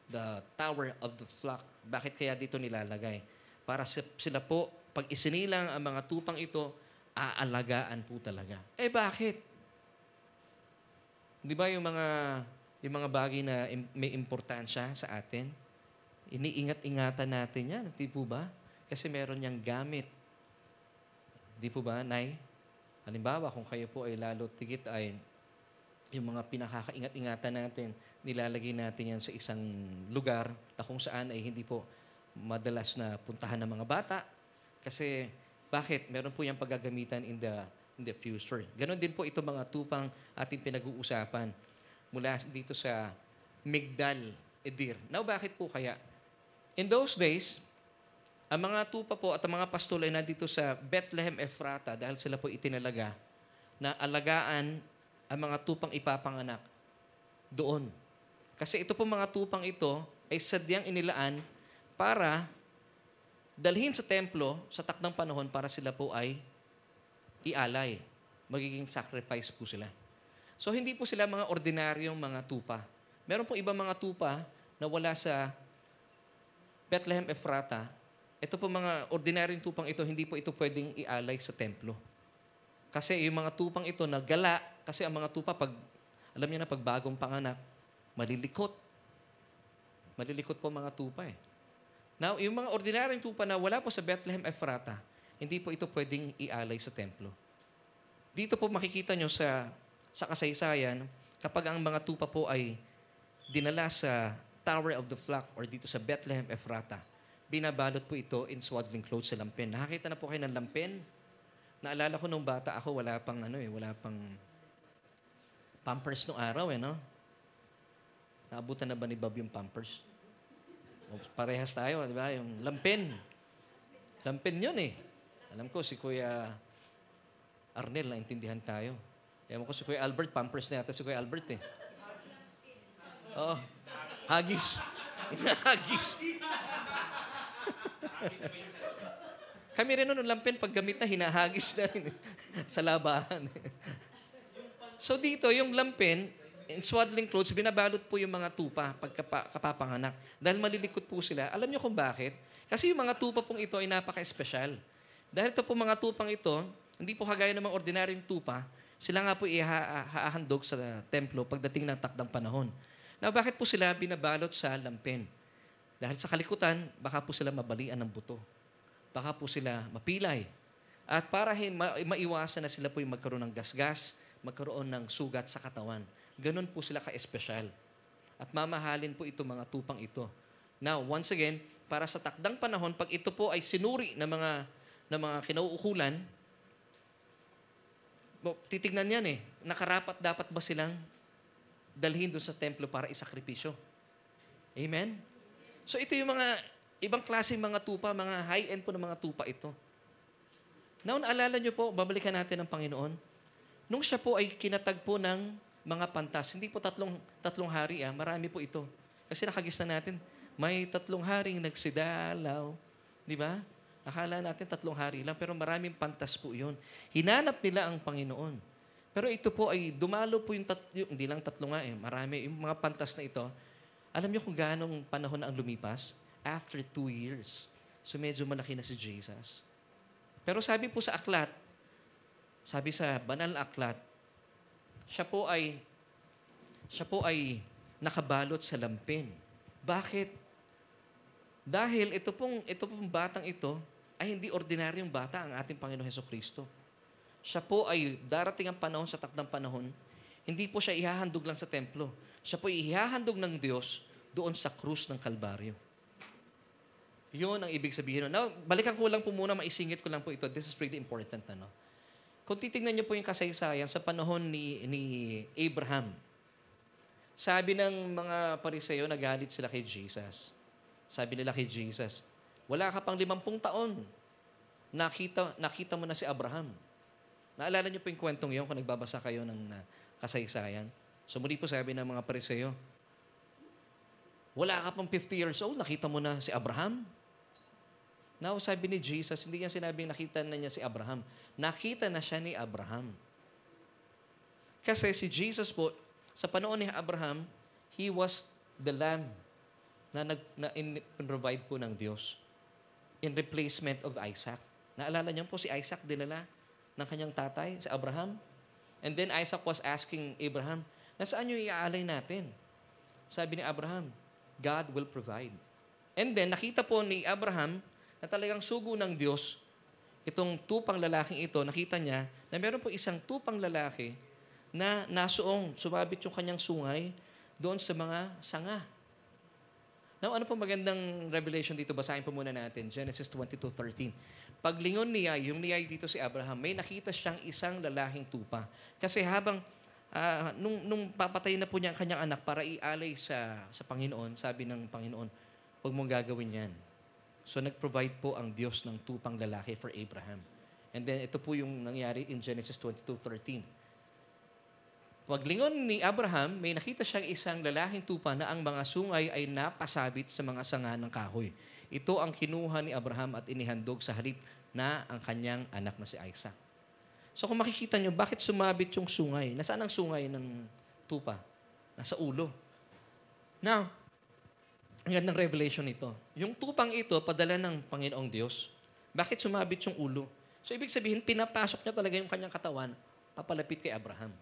the tower of the flock. Bakit kaya dito nilalagay? Para sila po, pag isinilang ang mga tupang ito, aalagaan po talaga. Bakit? Di ba yung mga bagay na may importansya sa atin, iniingat-ingatan natin yan. Di po ba? Kasi meron niyang gamit. Di po ba, Nay? Halimbawa, kung kayo po ay lalo tigit ay yung mga pinakakaingat-ingatan natin, nilalagay natin yan sa isang lugar na kung saan ay hindi po madalas na puntahan ng mga bata. Kasi, bakit? Meron po yung paggagamitan in the future. Ganon din po ito mga tupang ating pinag-uusapan mula dito sa Migdal, Edir. Now, bakit po kaya? In those days, ang mga tupa po at ang mga pastol ay nandito sa Bethlehem Ephrata dahil sila po itinalaga na alagaan ang mga tupang ipapanganak doon. Kasi ito po mga tupang ito ay sadyang inilaan para dalhin sa templo sa takdang panahon para sila po ay ialay. Magiging sacrifice po sila. So hindi po sila mga ordinaryong mga tupa. Meron po ibang mga tupa na wala sa Bethlehem Ephrata. Ito po mga ordinaryong tupang ito, hindi po ito pwedeng ialay sa templo. Kasi yung mga tupang ito nagala, kasi ang mga tupa, alam niyo na, pag bagong panganak, malilikot. Malilikot po mga tupa Now, yung mga ordinaryong tupa na wala po sa Bethlehem Ephrata, hindi po ito pwedeng ialay sa templo. Dito po makikita nyo sa kasaysayan, kapag ang mga tupa po ay dinala sa Tower of the Flock or dito sa Bethlehem Ephrata, binabalot po ito in swaddling clothes sa lampen. Nakakita na po kayo ng lampen? Naalala ko nung bata ako, wala pang Pampers nung araw no? Naabutan na ba ni Bob yung Pampers? Parehas tayo, di ba? Yung lampen. Lampen yun Alam ko, si Kuya Arnel, naintindihan tayo. Ewan ko, si Kuya Albert, Pampers na yata si Kuya Albert Oo. Hagis. Hagis. Kami rin noon, lampen, pag gamit na, hinahagis na rin sa labahan. So dito, yung lampen, in swaddling clothes, binabalot po yung mga tupa pagkapapanganak. Dahil malilikot po sila. Alam niyo kung bakit? Kasi yung mga tupa pong ito ay napaka-espesyal. Dahil ito po mga tupang ito, hindi po kagaya ng mga ordinaryong tupa, sila nga po ihahandog sa templo pagdating ng takdang panahon. Now, bakit po sila binabalot sa lampen? Dahil sa kalikutan, baka po sila mabalian ng buto. Baka po sila mapilay. At para maiwasan na sila po yung magkaroon ng gasgas, magkaroon ng sugat sa katawan. Ganon po sila ka-espesyal. At mamahalin po ito mga tupang ito. Now, once again, para sa takdang panahon, pag ito po ay sinuri ng mga kinauukulan, titignan yan nakarapat dapat ba silang dalhin doon sa templo para isakripisyo. Amen? So ito yung mga ibang klaseng mga tupa, mga high-end po ng mga tupa ito. Now, naalala nyo po, babalikan natin ang Panginoon. Nung siya po ay kinatagpo ng mga pantas, hindi po tatlong hari, marami po ito. Kasi nakagis na natin, may 3 haring nagsidalaw. Di ba? Akala natin 3 hari lang, pero maraming pantas po yun. Hinanap nila ang Panginoon. Pero ito po ay dumalo po hindi lang 3 nga marami. Yung mga pantas na ito, alam niyo kung gaano panahon na ang lumipas? After 2 years. So medyo malaki na si Jesus. Pero sabi po sa aklat, sabi sa banal na aklat, siya po ay nakabalot sa lampin. Bakit? Dahil ito pong batang ito ay hindi ordinaryong bata ang ating Panginoon Hesukristo. Siya po ay darating ang panahon sa takdang panahon, hindi po siya ihahandog lang sa templo. Siya po ay ihahandog ng Diyos doon sa krus ng Kalbaryo. Yun ang ibig sabihin. Now, balikan ko lang po muna, maisingit ko lang po ito. This is pretty important. Kung titignan niyo po yung kasaysayan sa panahon ni Abraham, sabi ng mga Pariseo, nagalit sila kay Jesus. Sabi nila kay Jesus, wala ka pang 50 taon. Nakita mo na si Abraham. Naalala niyo po yung kwentong yun kung nagbabasa kayo ng kasaysayan. So muli po sabi ng mga Pariseo, wala ka pang 50 years old, nakita mo na si Abraham? Now, sabi ni Jesus, hindi niya sinabing nakita na niya si Abraham. Nakita na siya ni Abraham. Kasi si Jesus po, sa panahon ni Abraham, he was the lamb na provide po ng Diyos in replacement of Isaac. Naalala niyo po si Isaac dinala ng kanyang tatay, si Abraham? And then Isaac was asking Abraham, nasaan yung iaalay natin? Sabi ni Abraham, God will provide. And then nakita po ni Abraham na talagang sugo ng Diyos, itong tupang lalaking ito, nakita niya na meron po isang tupang lalaki na nasuong, sumabit yung kanyang sungay doon sa mga sanga. Now, ano po magandang revelation dito? Basahin po muna natin. Genesis 22:13. Paglingon niya, yung niyay dito si Abraham, may nakita siyang isang lalaking tupa. Kasi habang, nung papatay na po niya ang kanyang anak para ialay sa Panginoon, sabi ng Panginoon, huwag mong gagawin yan. So, nag-provide po ang Diyos ng tupang lalaki for Abraham. And then, ito po yung nangyari in Genesis 22:13. Paglingon ni Abraham, may nakita siyang isang lalaking tupa na ang mga sungay ay napasabit sa mga sanga ng kahoy. Ito ang kinuha ni Abraham at inihandog sa harip na ang kanyang anak na si Isaac. So, kung makikita nyo, bakit sumabit yung sungay? Nasaan ang sungay ng tupa? Nasa ulo. Now, ang gandang revelation nito. Yung tupang ito, padala ng Panginoong Diyos. Bakit sumabit yung ulo? So, ibig sabihin, pinapasok niya talaga yung kanyang katawan, papalapit kay Abraham.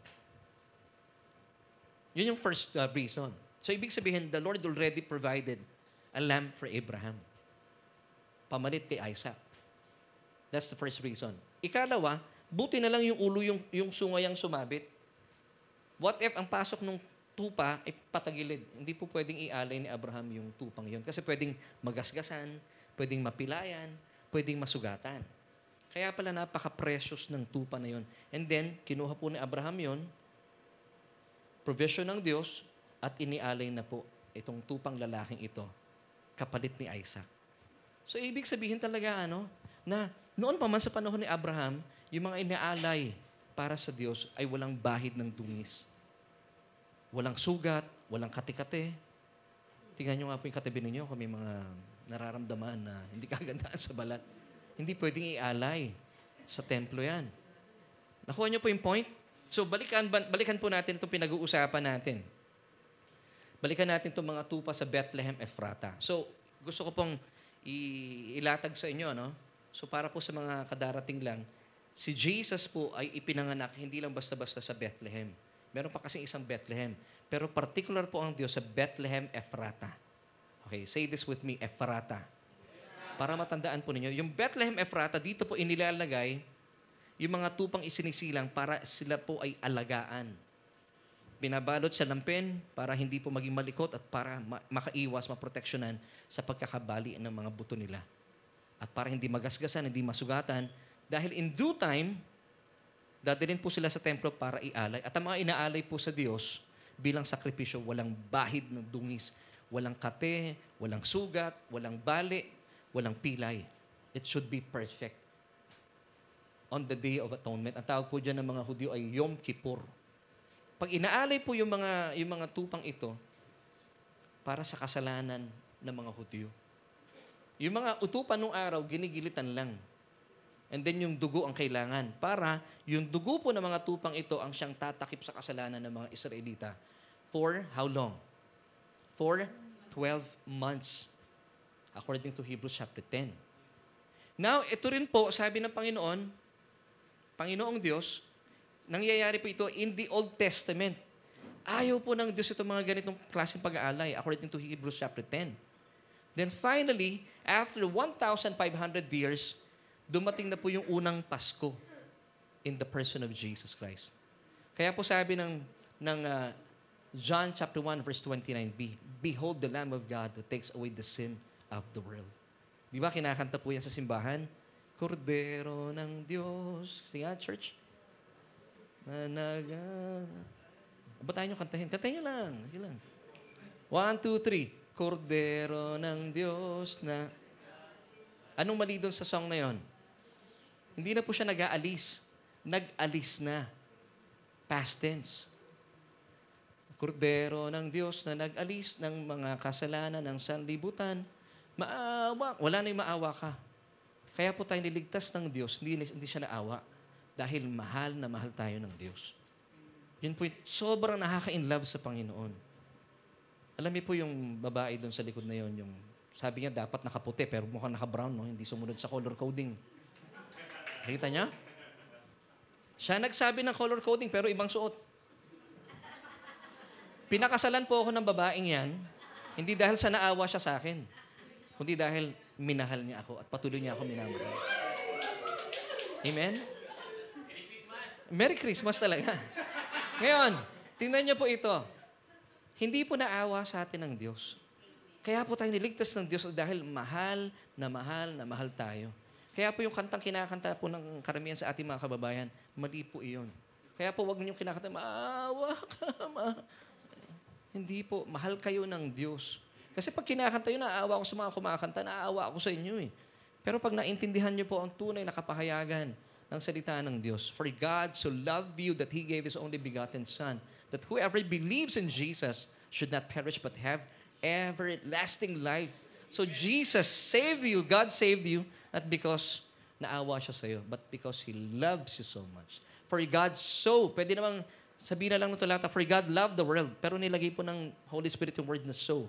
Yun yung first reason. So, ibig sabihin, the Lord already provided a lamb for Abraham. Pamalit kay Isaac. That's the first reason. Ikalawa, buti na lang yung ulo yung sungay ang sumabit. What if ang pasok ng tupa ay patagilid? Hindi po pwedeng ialay ni Abraham yung tupang yun. Kasi pwedeng magasgasan, pwedeng mapilayan, pwedeng masugatan. Kaya pala napaka-precious ng tupa na yun. And then, kinuha po ni Abraham yun, provision ng Diyos, at inialay na po itong tupang lalaking ito, kapalit ni Isaac. So, ibig sabihin talaga, na noon pa man sa panahon ni Abraham, yung mga inaalay para sa Diyos ay walang bahid ng dungis. Walang sugat, walang kati-kati. Tingnan nyo nga po yung katabi ninyo kung may mga nararamdaman na hindi kagandaan sa balat. Hindi pwedeng ialay sa templo yan. Nakuha nyo po yung point? So, balikan po natin itong pinag-uusapan natin. Balikan natin itong mga tupa sa Bethlehem Ephrata. So, gusto ko pong ilatag sa inyo, So, para po sa mga kadarating lang, si Jesus po ay ipinanganak hindi lang basta-basta sa Bethlehem. Meron pa kasing isang Bethlehem. Pero particular po ang Diyos sa Bethlehem Ephrata. Okay, say this with me, Ephrata. Para matandaan po ninyo, yung Bethlehem Ephrata, dito po inilalagay yung mga tupang isinisilang para sila po ay alagaan. Binabalot sa lampin para hindi po maging malikot at para makaiwas, maproteksyonan sa pagkakabali ng mga buto nila. At para hindi magasgasan, hindi masugatan. Dahil in due time, dadalhin po sila sa templo para ialay. At ang mga inaalay po sa Diyos, bilang sakripisyo, walang bahid ng dungis, walang kate, walang sugat, walang bali, walang pilay. It should be perfect. On the Day of Atonement, ang tawag po dyan ng mga Hudyo ay Yom Kippur. Pag inaalay po yung mga tupang ito, para sa kasalanan ng mga Hudyo. Yung mga utupan nung araw, ginigilitan lang. And then yung dugo ang kailangan. Para yung dugo po ng mga tupang ito ang siyang tatakip sa kasalanan ng mga Israelita. For how long? For 12 months. According to Hebrews chapter 10. Now, ito rin po, sabi ng Panginoong Diyos, nangyayari po ito in the Old Testament. Ayaw po ng Diyos itong mga ganitong klaseng pag-aalay according to Hebrews chapter 10. Then finally, after 1,500 years, dumating na po yung unang Pasko in the person of Jesus Christ. Kaya po sabi ng John chapter 1 verse 29b, Behold the Lamb of God who takes away the sin of the world. Di ba kinakanta po yan sa simbahan? Kordero ng Diyos. Sige nga, church. Ba tayo nyo kantahin? Kantahin nyo lang. Sige lang. 1, 2, 3. Kordero ng Diyos na... Anong mali doon sa song na yon? Hindi na po siya nag-aalis. Nag-alis na. Past tense. Kordero ng Diyos na nag-alis ng mga kasalanan ng sanlibutan. Maawa. Wala na yung maawa ka. Kaya po tayo niligtas ng Diyos, hindi siya naawa. Dahil mahal na mahal tayo ng Diyos. Yun po yung sobrang nakaka-inlove sa Panginoon. Alam niyo po yung babae doon sa likod na yon, yung sabi niya dapat nakaputi pero mukhang naka-brown, no? Hindi sumunod sa color coding. Nakita niya? Siya nagsabi ng color coding pero ibang suot. Pinakasalan po ako ng babaeng yan, hindi dahil sa naawa siya sa akin, kundi dahil minahal niya ako at patuloy niya ako minamahal. Amen? Merry Christmas talaga. Ngayon, tingnan niyo po ito. Hindi po naawa sa atin ng Diyos. Kaya po tayo niligtas ng Diyos dahil mahal na mahal na mahal tayo. Kaya po yung kantang kinakanta po ng karamihan sa ating mga kababayan, mali po iyon. Kaya po wag ninyong kinakanta, maawa ka, Hindi po, mahal kayo ng Diyos. Kasi pag kinakanta yun, naaawa ako sa mga kumakanta, naaawa ako sa inyo eh. Pero pag naintindihan niyo po ang tunay na kapahayagan ng salita ng Diyos, For God so loved you that He gave His only begotten Son, that whoever believes in Jesus should not perish but have everlasting life. So Jesus saved you, God saved you, not because naawa siya sa'yo, but because He loves you so much. For God so, pwede namang sabihin na lang ng talata, for God loved the world, pero nilagay po ng Holy Spirit yung word na so.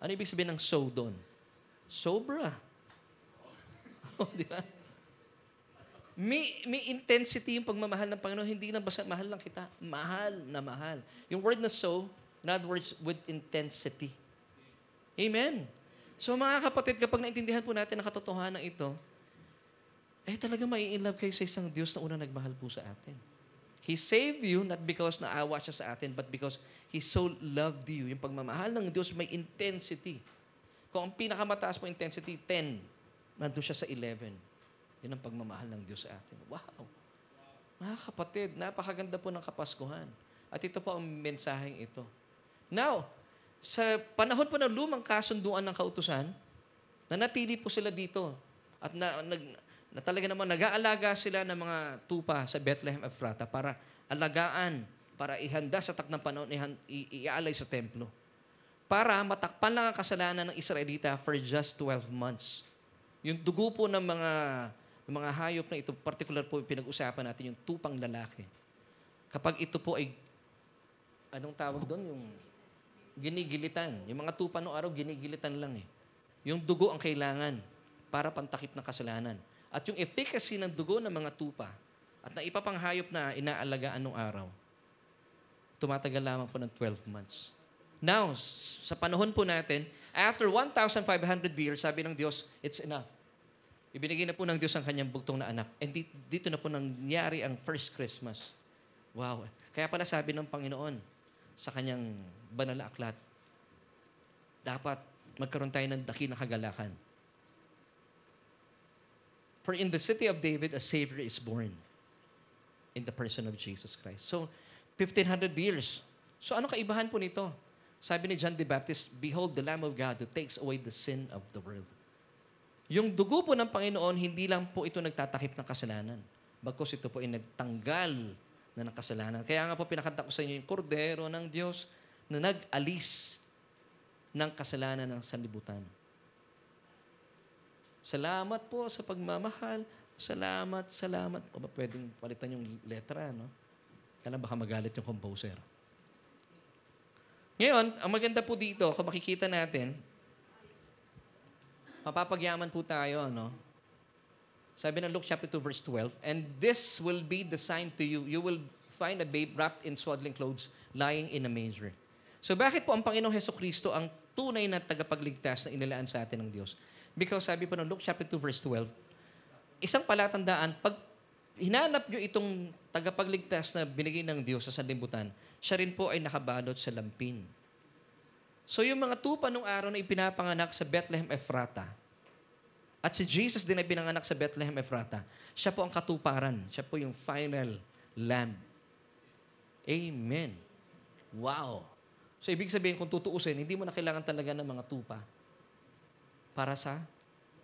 Ano ibig sabihin ng so doon? Sobra. Di ba? May intensity yung pagmamahal ng Panginoon. Hindi na basta mahal lang kita. Mahal na mahal. Yung word na so, in other words, with intensity. Amen. So mga kapatid, kapag naintindihan po natin ang katotohanan ito, talaga mai-inlove kayo sa isang Diyos na unang nagmahal po sa atin. He saved you not because naawa siya sa atin, but because He so loved you. Yung pagmamahal ng Diyos may intensity. Kung ang pinakamataas po intensity, 10, nandun siya sa 11. Yun ang pagmamahal ng Diyos sa atin. Wow! Mga kapatid, napakaganda po ng Kapaskuhan. At ito po ang mensaheng ito. Now, sa panahon po ng lumang kasunduan ng kautusan, nanatili po sila dito. At na talaga naman nag-aalaga sila ng mga tupa sa Bethlehem Ephrata para alagaan, para ihanda sa takdang panahon, iaalay sa templo. Para matakpan lang ang kasalanan ng Israelita for just 12 months. Yung dugo po ng mga hayop na ito, particular po pinag-usapan natin, yung tupang lalaki. Kapag ito po ay, anong tawag doon? Yung ginigilitan. Yung mga tupa noong araw, ginigilitan lang eh. Yung dugo ang kailangan para pantakip ng kasalanan. At yung efficacy ng dugo ng mga tupa at na ipapanghayop na inaalagaan nung araw, tumatagal lamang po ng 12 months. Now, sa panahon po natin, after 1,500 years, sabi ng Diyos, it's enough. Ibinigay na po ng Diyos ang kanyang bugtong na anak. And dito na po nangyari ang first Christmas. Wow. Kaya pala sabi ng Panginoon sa kanyang banal na aklat, dapat magkaroon tayo ng dakilang kagalakan. For in the city of David, a Savior is born in the person of Jesus Christ. So, 1,500 years. So ano kaibahan po nito? Sabi ni John the Baptist, "Behold the Lamb of God who takes away the sin of the world." Yung dugo po ng Panginoon, hindi lang po ito nagtatakip ng kasalanan. Bagkus ito po ay nagtanggal na ng kasalanan. Kaya nga po pinakanta ko sa inyo yung kordero ng Diyos na nag-alis ng kasalanan ng sanlibutan. Salamat po sa pagmamahal. Salamat, salamat. O ba pwedeng palitan yung letra, no? Kaya baka magalit yung composer. Ngayon, ang maganda po dito, kung makikita natin, mapapagyaman po tayo, no? Sabi ng Luke chapter 2, verse 12, "And this will be the sign to you. You will find a babe wrapped in swaddling clothes, lying in a manger." So bakit po ang Panginoong Hesukristo ang tunay na tagapagligtas na inilaan sa atin ng Diyos? Because sabi po ng Luke chapter 2, verse 12, isang palatandaan, pag hinanap nyo itong tagapagligtas na binigay ng Diyos sa sanlibutan, siya rin po ay nakabalot sa lampin. So yung mga tupa nung araw na ipinapanganak sa Bethlehem Ephrata, at si Jesus din ay pinanganak sa Bethlehem Ephrata, siya po ang katuparan. Siya po yung final lamb. Amen. Wow. So ibig sabihin, kung tutuusin, hindi mo na kailangan talaga ng mga tupa para sa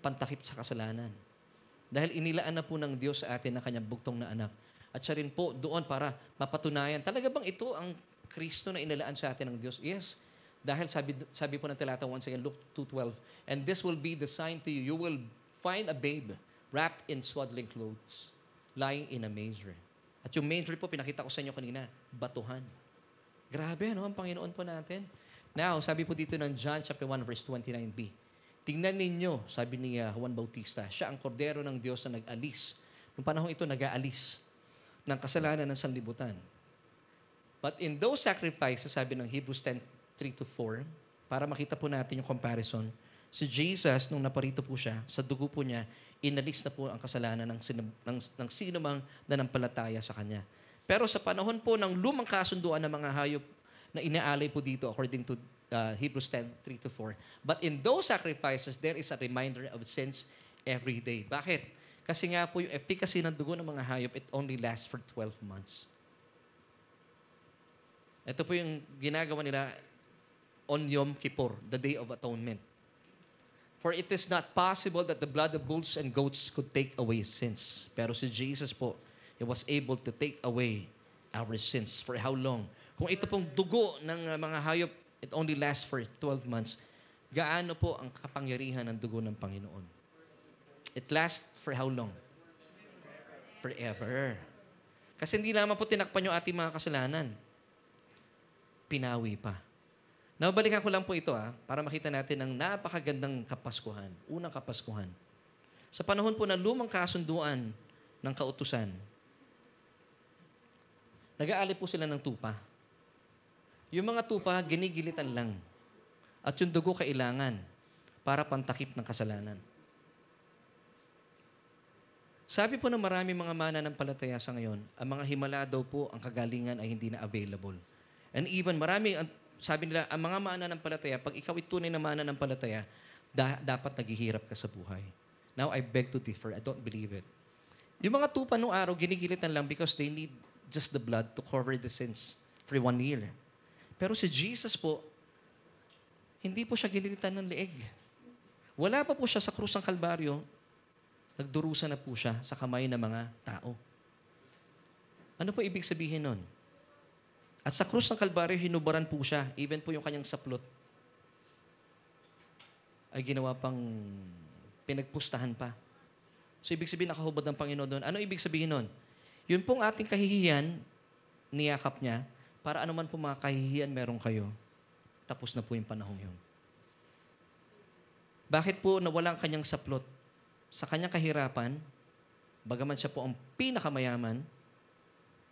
pantakip sa kasalanan. Dahil inilaan na po ng Diyos sa atin ang kanyang bugtong na anak. At siya rin po doon para mapatunayan, talaga bang ito ang Kristo na inilaan sa atin ng Diyos? Yes. Dahil sabi po ng talata once again, Luke 2:12, "And this will be the sign to you. You will find a babe wrapped in swaddling clothes, lying in a manger." At yung manger po, pinakita ko sa inyo kanina, batuhan. Grabe, ano ang Panginoon po natin? Now, sabi po dito ng John chapter 1, verse 29b, "Tingnan ninyo," sabi ni Juan Bautista, "siya ang kordero ng Diyos na nag-alis." Nung panahon ito, nag-aalis ng kasalanan ng sanlibutan. But in those sacrifices, sabi ng Hebrews 10:3-4, para makita po natin yung comparison, si Jesus, nung naparito po siya, sa dugo po niya, inalis na po ang kasalanan ng sino mang nanampalataya sa Kanya. Pero sa panahon po ng lumang kasunduan ng mga hayop na inaalay po dito, according to Hebrews 10:3-4, "But in those sacrifices, there is a reminder of sins every day." Bakit? Kasi nga po yung efficacy ng dugo ng mga hayop, it only lasts for 12 months. Ito po yung ginagawa nila on Yom Kippur, the Day of Atonement. "For it is not possible that the blood of bulls and goats could take away sins." Pero si Jesus po, He was able to take away our sins. For how long? Kung ito pong dugo ng mga hayop, it only lasts for 12 months, gaano po ang kapangyarihan ng dugo ng Panginoon? It lasts for how long? Forever. Kasi hindi naman po tinakpan yung ating mga kasalanan. Pinawi pa. Now, balikan ko lang po ito para makita natin ang napakagandang Kapaskuhan. Unang Kapaskuhan. Sa panahon po ng lumang kasunduan ng kautusan, nag-aali po sila ng tupa. Yung mga tupa, ginigilitan lang. At yung dugo kailangan para pantakip ng kasalanan. Sabi po ng marami mga mananampalataya sa ngayon, ang mga himala daw po, ang kagalingan ay hindi na available. And even sabi nila, ang mga mananampalataya, pag ikaw ay tunay na mananampalataya, dapat naghihirap ka sa buhay. Now, I beg to differ. I don't believe it. Yung mga tupa nung araw, ginigilitan lang because they need just the blood to cover the sins for 1 year. Pero si Jesus po, hindi po siya ginilitan ng leeg. Wala pa po siya sa krus ng Kalbaryo, nagdurusa na po siya sa kamay ng mga tao. Ano po ibig sabihin nun? At sa krus ng Kalbaryo, hinubaran po siya. Even po yung kanyang saplot ay ginawa pang pinagpustahan pa. So ibig sabihin, nakahubad ng Panginoon doon. Ano ibig sabihin nun? Yun pong ating kahihiyan, niyakap niya, para anuman po mga kahihiyan meron kayo, tapos na po yung panahong yun. Bakit po nawala ang kanyang saplot? Sa kanyang kahirapan, bagaman siya po ang pinakamayaman,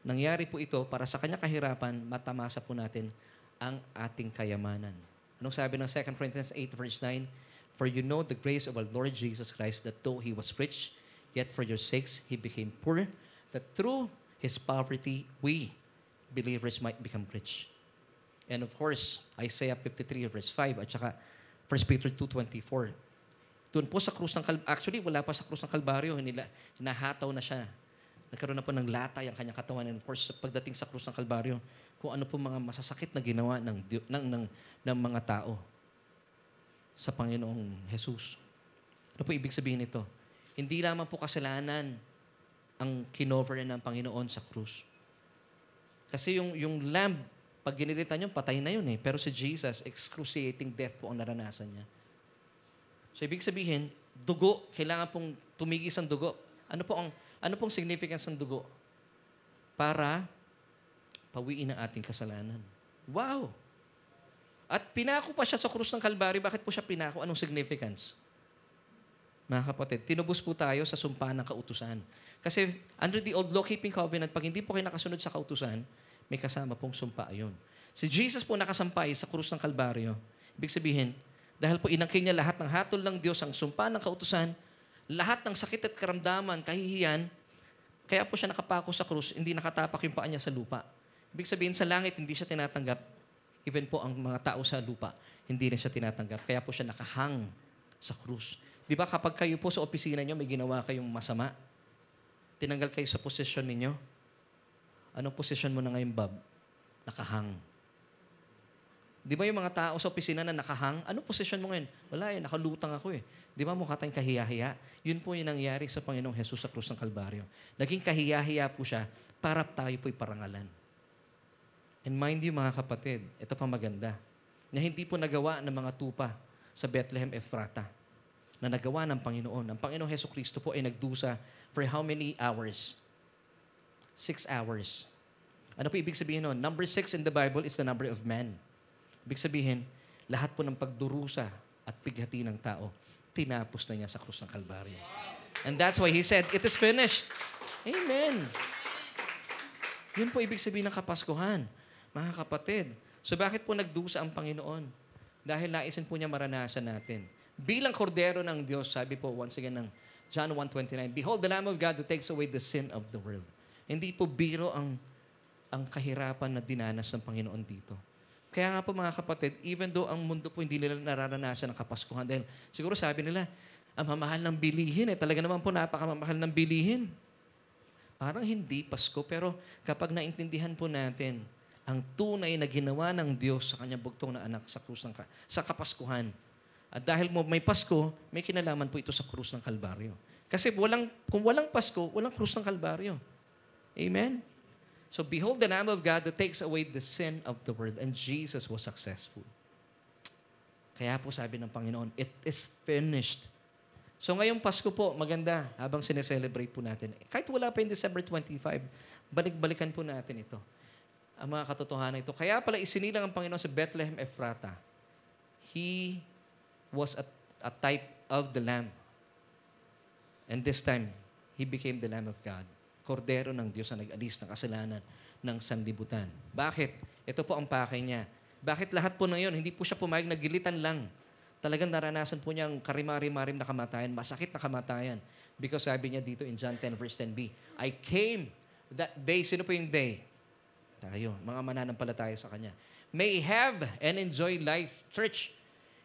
nangyari po ito para sa kanyang kahirapan, matamasa po natin ang ating kayamanan. Anong sabi ng 2 Corinthians 8 verse 9? "For you know the grace of our Lord Jesus Christ, that though He was rich, yet for your sakes He became poor, that through His poverty, we, believers, might become rich." And of course, Isaiah 53 verse 5 at saka 1 Peter 2:24. Doon po sa krus ng Kalbaryo, actually wala pa sa krus ng Kalbaryo, hinahataw na siya Nagkaroon na po ng latay ang kanyang katawan. And of course, pagdating sa krus ng Kalbaryo, kung ano po mga masasakit na ginawa ng mga tao sa Panginoong Jesus. Ano po ibig sabihin nito? Hindi lamang po kasalanan ang kinover ng Panginoon sa krus. Kasi yung lamb, pag ginilitan yun, patay na yun eh. Pero si Jesus, excruciating death po ang naranasan niya. So ibig sabihin, dugo, kailangan pong tumigis ang dugo. Ano pong significance ng dugo? Para pawiin ang ating kasalanan. Wow! At pinako pa siya sa krus ng Kalbaryo. Bakit po siya pinako? Anong significance? Mga kapatid, tinubos po tayo sa sumpa ng kautusan. Kasi under the old law-keeping covenant, pag hindi po kayo nakasunod sa kautusan, may kasama pong sumpa yun. Si Jesus po nakasampay sa krus ng Kalbaryo. Ibig sabihin, dahil po inangkin niya lahat ng hatol ng Diyos, ang sumpa ng kautusan, lahat ng sakit at karamdaman, kahihiyan, kaya po siya nakapako sa krus, hindi nakatapak yung paa niya sa lupa. Ibig sabihin, sa langit, hindi siya tinatanggap. Even po ang mga tao sa lupa, hindi rin siya tinatanggap. Kaya po siya nakahang sa krus. Di ba kapag kayo po sa opisina niyo, may ginawa kayong masama, tinanggal kayo sa posisyon ninyo, anong posisyon mo na ngayon, Bob? Nakahang. Di ba yung mga tao sa opisina na nakahang, anong posisyon mo ngayon? Wala eh, nakalutang ako eh. Di ba mukha tayong kahiya-hiya? Yun po yung nangyari sa Panginoong Jesus sa krus ng Kalbaryo. Naging kahiya-hiya po siya para tayo po'y parangalan. And mind you mga kapatid, ito pa maganda, na hindi po nagawa ng mga tupa sa Bethlehem Ephrata, na nagawa ng Panginoon. Ang Panginoong Hesus Kristo po ay nagdusa for how many hours? 6 hours. Ano po ibig sabihin nun? Number 6 in the Bible is the number of man. Ibig sabihin, lahat po ng pagdurusa at pighati ng tao, tinapos na niya sa krus ng Kalbaryo. And that's why He said, it is finished. Amen. Yun po ibig sabihin ng Kapaskuhan. Mga kapatid, so bakit po nagdusa ang Panginoon? Dahil naisin po niya maranasan natin. Bilang kordero ng Diyos, sabi po once again ng John 1:29, Behold the Lamb of God who takes away the sin of the world. Hindi po biro ang kahirapan na dinanas ng Panginoon dito. Kaya nga po mga kapatid, even though ang mundo po hindi nila nararanasan ang Kapaskuhan, dahil siguro sabi nila, ang mamahal ng bilihin talaga naman po napakamamahal ng bilihin. Parang hindi Pasko, pero kapag naintindihan po natin ang tunay na ginawa ng Diyos sa kanyang bugtong na anak sa krus sa Kapaskuhan. At dahil may Pasko, may kinalaman po ito sa krus ng Kalbaryo. Kasi kung walang Pasko, walang krus ng Kalbaryo. Amen? So behold the Lamb of God that takes away the sin of the world. And Jesus was successful. Kaya po sabi ng Panginoon, it is finished. So ngayong Pasko po, maganda, habang sineselebrate po natin. Kahit wala pa yung December 25, balik-balikan po natin ito. Ang mga katotohanan ito. Kaya pala isinilang ang Panginoon sa Bethlehem Ephrata. He was a type of the Lamb. And this time, He became the Lamb of God. Kordero ng Diyos na nag-alis ng kasalanan ng sanlibutan. Bakit? Ito po ang pakay niya. Bakit lahat po na yun? Hindi po siya pumayag, nagilitan lang. Talagang naranasan po niya ang karimari-marim na kamatayan, masakit na kamatayan. Because sabi niya dito in John 10 verse 10b, I came that day. Sino po yung day? Tayo, mga mananampalataya sa Kanya. May have and enjoy life. Church,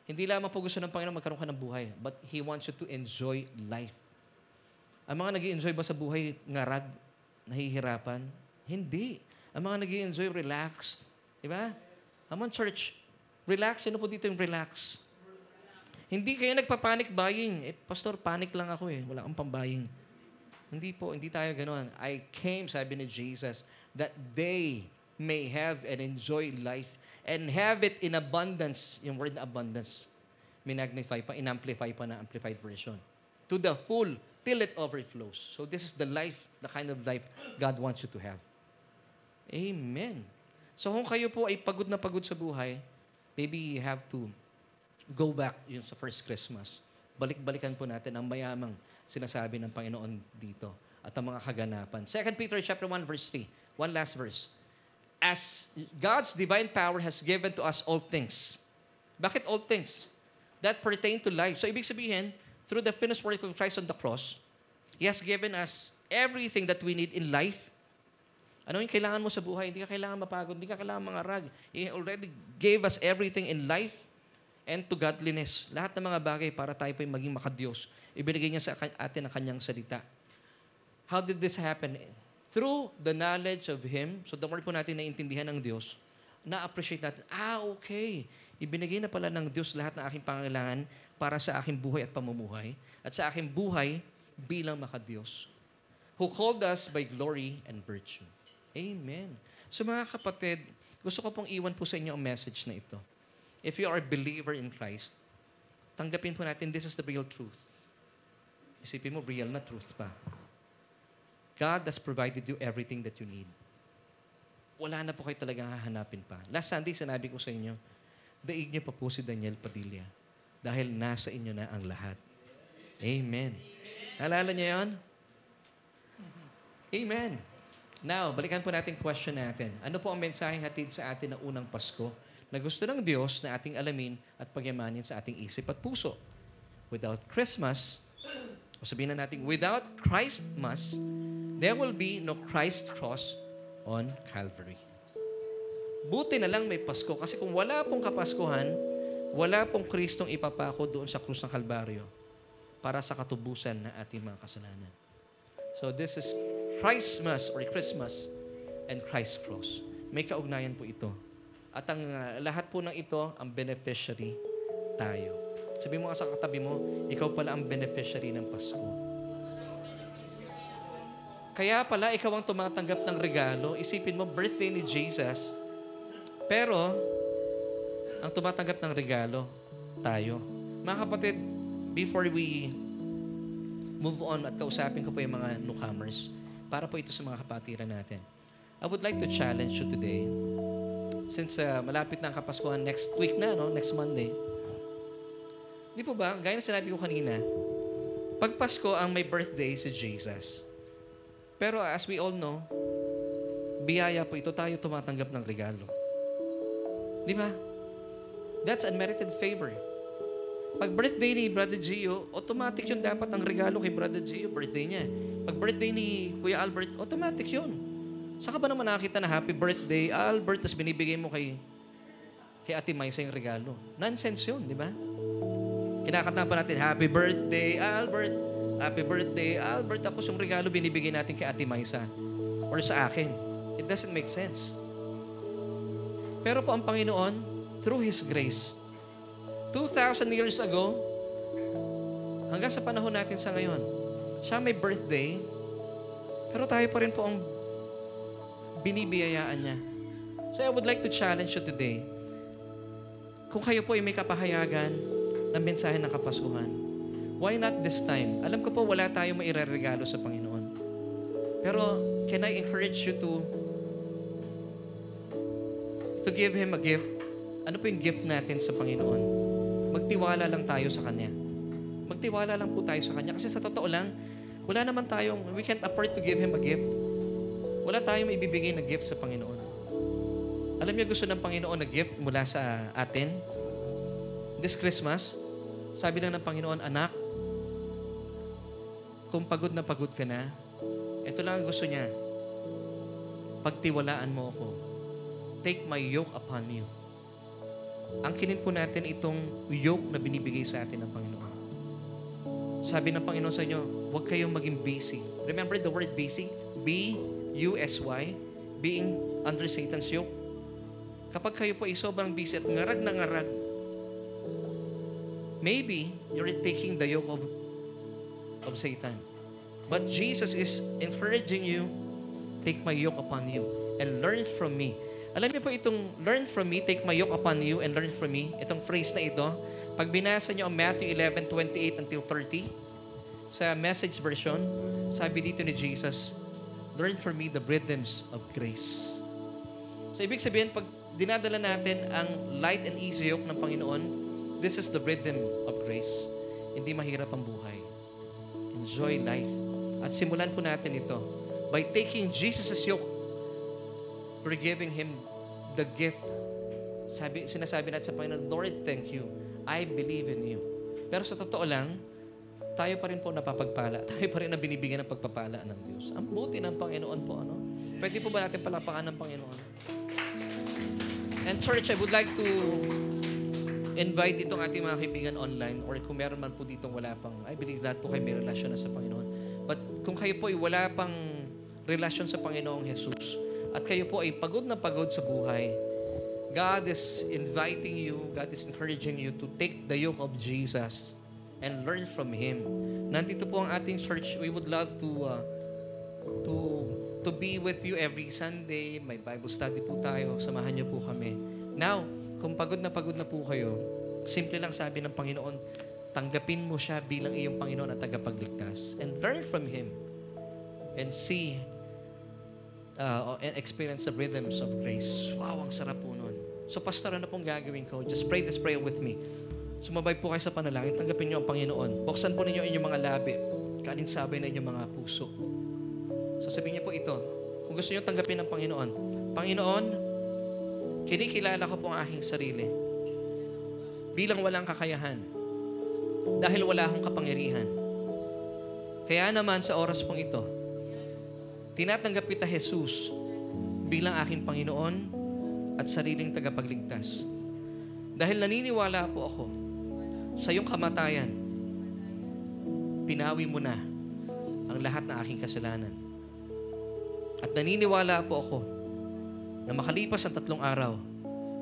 hindi lamang po gusto ng Panginoon magkaroon ka ng buhay, but He wants you to enjoy life. Ang mga nag-i-enjoy ba sa buhay ngarag, nahihirapan? Hindi. Ang mga nag-i-enjoy relaxed. Diba? Come on, church. Relax. Sino po dito yung relax? Hindi kayo nagpa-panic buying. Pastor, panic lang ako eh. Wala kang pambuying. Hindi po. Hindi tayo ganoon. I came, sabi ni Jesus, that they may have and enjoy life and have it in abundance. Yung word abundance, minagnify pa, inamplify pa na amplified version. To the full, till it overflows. So this is the life, the kind of life God wants you to have. Amen. So kung kayo po ay pagod na pagod sa buhay, maybe you have to go back yun sa first Christmas. Balik-balikan po natin ang mayamang sinasabi ng Panginoon dito at ang mga kaganapan. 2 Peter chapter 1 verse 3. One last verse. As God's divine power has given to us all things. Bakit all things? That pertain to life. So ibig sabihin, through the finished work of Christ on the cross, He has given us everything that we need in life. Ano yung kailangan mo sa buhay? Hindi ka kailangan mapagod, hindi ka kailangan mangarag. He already gave us everything in life and to godliness. Lahat ng mga bagay para tayo po'y maging makadiyos. Ibinigay niya sa atin ang kanyang salita. How did this happen? Through the knowledge of Him. So the more po natin naiintindihan ng Diyos, na-appreciate natin, okay, ibinigay na pala ng Diyos lahat ng aking pangangailangan para sa aking buhay at pamumuhay at sa aking buhay bilang makadiyos, who called us by glory and virtue. Amen. So mga kapatid, gusto ko pong iwan po sa inyo ang message na ito. If you are a believer in Christ, tanggapin po natin, this is the real truth. Isipin mo, real na truth pa. God has provided you everything that you need. Wala na po kayo talagang hahanapin pa. Last Sunday, sinabi ko sa inyo, daig niyo pa po si Daniel Padilla dahil nasa inyo na ang lahat. Amen. Naalala niyo yun? Amen. Now, balikan po natin question natin. Ano po ang mensaheng hatid sa atin ng unang Pasko na gusto ng Diyos na ating alamin at pagyamanin sa ating isip at puso? Without Christmas, o sabihin na natin, without Christmas, there will be no Christ's cross on Calvary. Buti na lang may Pasko kasi kung wala pong Kapaskuhan, wala pong Kristong ipapako doon sa krus ng Kalbaryo para sa katubusan ng ating mga kasalanan. So this is Christmas or Christmas and Christ's cross. May kaugnayan po ito. At ang lahat po ng ito, ang beneficiary tayo. Sabi mo sa katabi mo, ikaw pala ang beneficiary ng Pasko. Kaya pala, ikaw ang tumatanggap ng regalo. Isipin mo, birthday ni Jesus. Pero, ang tumatanggap ng regalo, tayo. Mga kapatid, before we move on at kausapin ko po yung mga newcomers, para po ito sa mga kapatiran natin. I would like to challenge you today. Since malapit na ang Kapaskuhan next week na, no? Next Monday. Di po ba, gaya na sinabi ko kanina, pag Pasko ang may birthday si Jesus. Pero as we all know, biyaya po ito, tayo tumatanggap ng regalo. Di ba? That's unmerited favor. Pag birthday ni Brother Gio, automatic yun dapat ang regalo kay Brother Gio, birthday niya. Pag birthday ni Kuya Albert, automatic yun. Saan ka ba naman nakita na happy birthday, Albert, tapos binibigay mo kay Ate Maisa yung regalo? Nonsense yun, di ba? Kinakanta pa natin, happy birthday, Albert. Happy birthday, Albert. Tapos yung regalo binibigay natin kay Ate Maisa or sa akin. It doesn't make sense. Pero po ang Panginoon, through His grace, 2,000 years ago, hanggang sa panahon natin sa ngayon, siya may birthday, pero tayo pa rin po ang binibiyayaan niya. So I would like to challenge you today, kung kayo po ay may kapahayagan ng mensahe ng Kapaskuhan, why not this time? Alam ko po wala tayong maireregalo sa Panginoon. Pero can I encourage you to give Him a gift? Ano po yung gift natin sa Panginoon? Magtiwala lang tayo sa Kanya. Magtiwala lang po tayo sa Kanya. Kasi sa totoo lang, wala naman tayong, we can't afford to give Him a gift. Wala tayong maibibigay na gift sa Panginoon. Alam niyo gusto ng Panginoon na gift mula sa atin? This Christmas, sabi lang ng Panginoon, anak, kung pagod na pagod ka na, ito lang ang gusto niya. Pagtiwalaan mo ako. Take my yoke upon you. Angkinin po natin itong yoke na binibigay sa atin ng Panginoon. Sabi ng Panginoon sa inyo, huwag kayong maging busy. Remember the word busy? B-U-S-Y. Being under Satan's yoke. Kapag kayo po ay sobrang busy at ngarag na ngarag, maybe you're taking the yoke of Satan. But Jesus is encouraging you, take my yoke upon you and learn from me. Alam niyo po itong learn from me, take my yoke upon you and learn from me, itong phrase na ito, pag binasa niyo ang Matthew 11:28 until 30, sa message version, sabi dito ni Jesus, learn from me the rhythms of grace. So ibig sabihin, pag dinadala natin ang light and easy yoke ng Panginoon, this is the rhythm of grace. Hindi mahirap ang buhay. Enjoy life. At simulan po natin ito. By taking Jesus' yoke, we're giving Him the gift. Sinasabi natin sa Panginoon, Lord, thank you. I believe in you. Pero sa totoo lang, tayo pa rin po napapagpala. Tayo pa rin na binibigyan ng pagpapala ng Diyos. Ang buti ng Panginoon po, ano? Pwede po ba natin palapakan ng Panginoon? And church, I would like to invite itong ating mga kaibigan online or kung meron man po ditong wala pang, I believe lahat po kayo may relasyon na sa Panginoon. But kung kayo po ay wala pang relasyon sa Panginoong Jesus at kayo po ay pagod na pagod sa buhay, God is inviting you, God is encouraging you to take the yoke of Jesus and learn from Him. Nandito po ang ating church. We would love to be with you every Sunday. May Bible study po tayo. Samahan niyo po kami. Now, kung pagod na po kayo, simple lang sabi ng Panginoon, tanggapin mo siya bilang iyong Panginoon at tagapagligtas. And learn from Him. And see and experience the rhythms of grace. Wow, ang sarap po nun. So, pastor, ano pong gagawin ko? Just pray this prayer with me. Sumabay po kayo sa panalangin. Tanggapin niyo ang Panginoon. Buksan po ninyo inyong mga labi. Kalinsabay na inyong mga puso. So, sabihin niyo po ito. Kung gusto niyo tanggapin ang Panginoon, Panginoon, kinikilala ko po ang aking sarili bilang walang kakayahan dahil wala akong kapangyarihan. Kaya naman sa oras pong ito, tinatanggap kita, Jesus, bilang aking Panginoon at sariling tagapagligtas. Dahil naniniwala po ako sa iyong kamatayan, pinawi mo na ang lahat ng aking kasalanan. At naniniwala po ako na makalipas ang 3 araw,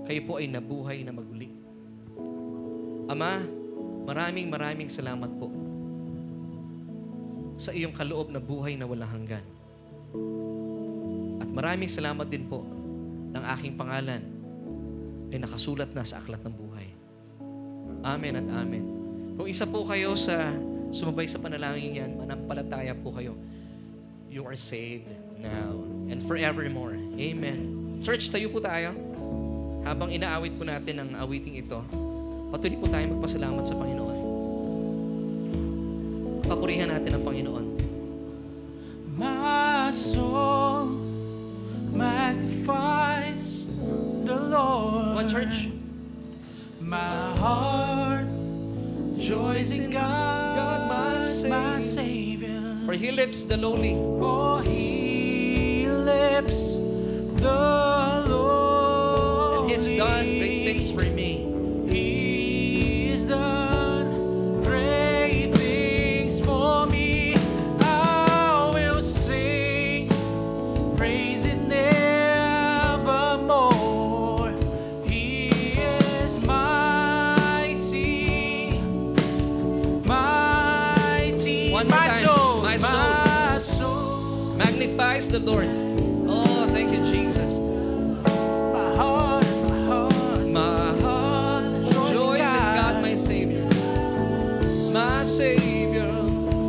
kayo po ay nabuhay na maguli. Ama, maraming salamat po sa iyong kaloob na buhay na walang hanggan. At maraming salamat din po ng aking pangalan ay nakasulat na sa aklat ng buhay. Amen at amen. Kung isa po kayo sa sumabay sa panalangin yan, manampalataya po kayo. You are saved now and forevermore. Amen. Church, tayo po tayo. Habang inaawit po natin ang awiting ito, patuloy po tayo magpasalamat sa Panginoon. Papurihan natin ang Panginoon. My soul magnifies the Lord. One church. My heart joys in God, my Savior. For He lifts the lowly. For He lifts the lowly. And He's done great things for me. He's done great things for me. I will sing, praise it nevermore. He is mighty, mighty. One more time. My soul Magnifies the Lord. Oh, thank you, Jesus. My heart Joys in God, my Savior. My Savior.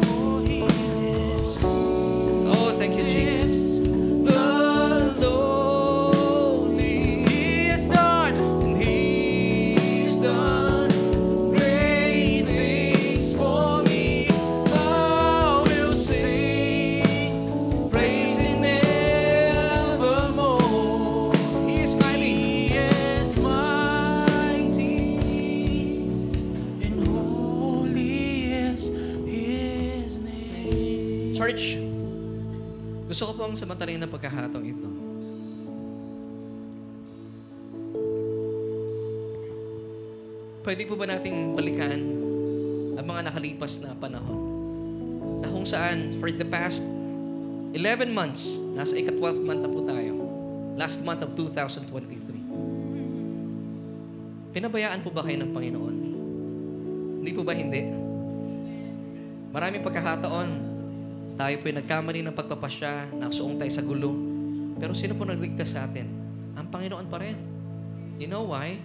for He lives. Oh, thank you, Jesus. The lowly. He has done. And He's done great things for me. I will sing, praise Him evermore. He is mighty. He is mighty, and holy is His name. Church, gusto ko pong samantalin ng pagkakataong ito. Pwede po ba nating balikan ang mga nakalipas na panahon na kung saan for the past 11 months, nasa ika-12th month na po tayo, last month of 2023. Pinabayaan po ba kayo ng Panginoon? Hindi po ba hindi? Maraming pagkakataon, tayo po'y nagkamali ng pagpapasya, nakasuong tayo sa gulo. Pero sino po nagligtas sa atin? Ang Panginoon pa rin. You know why?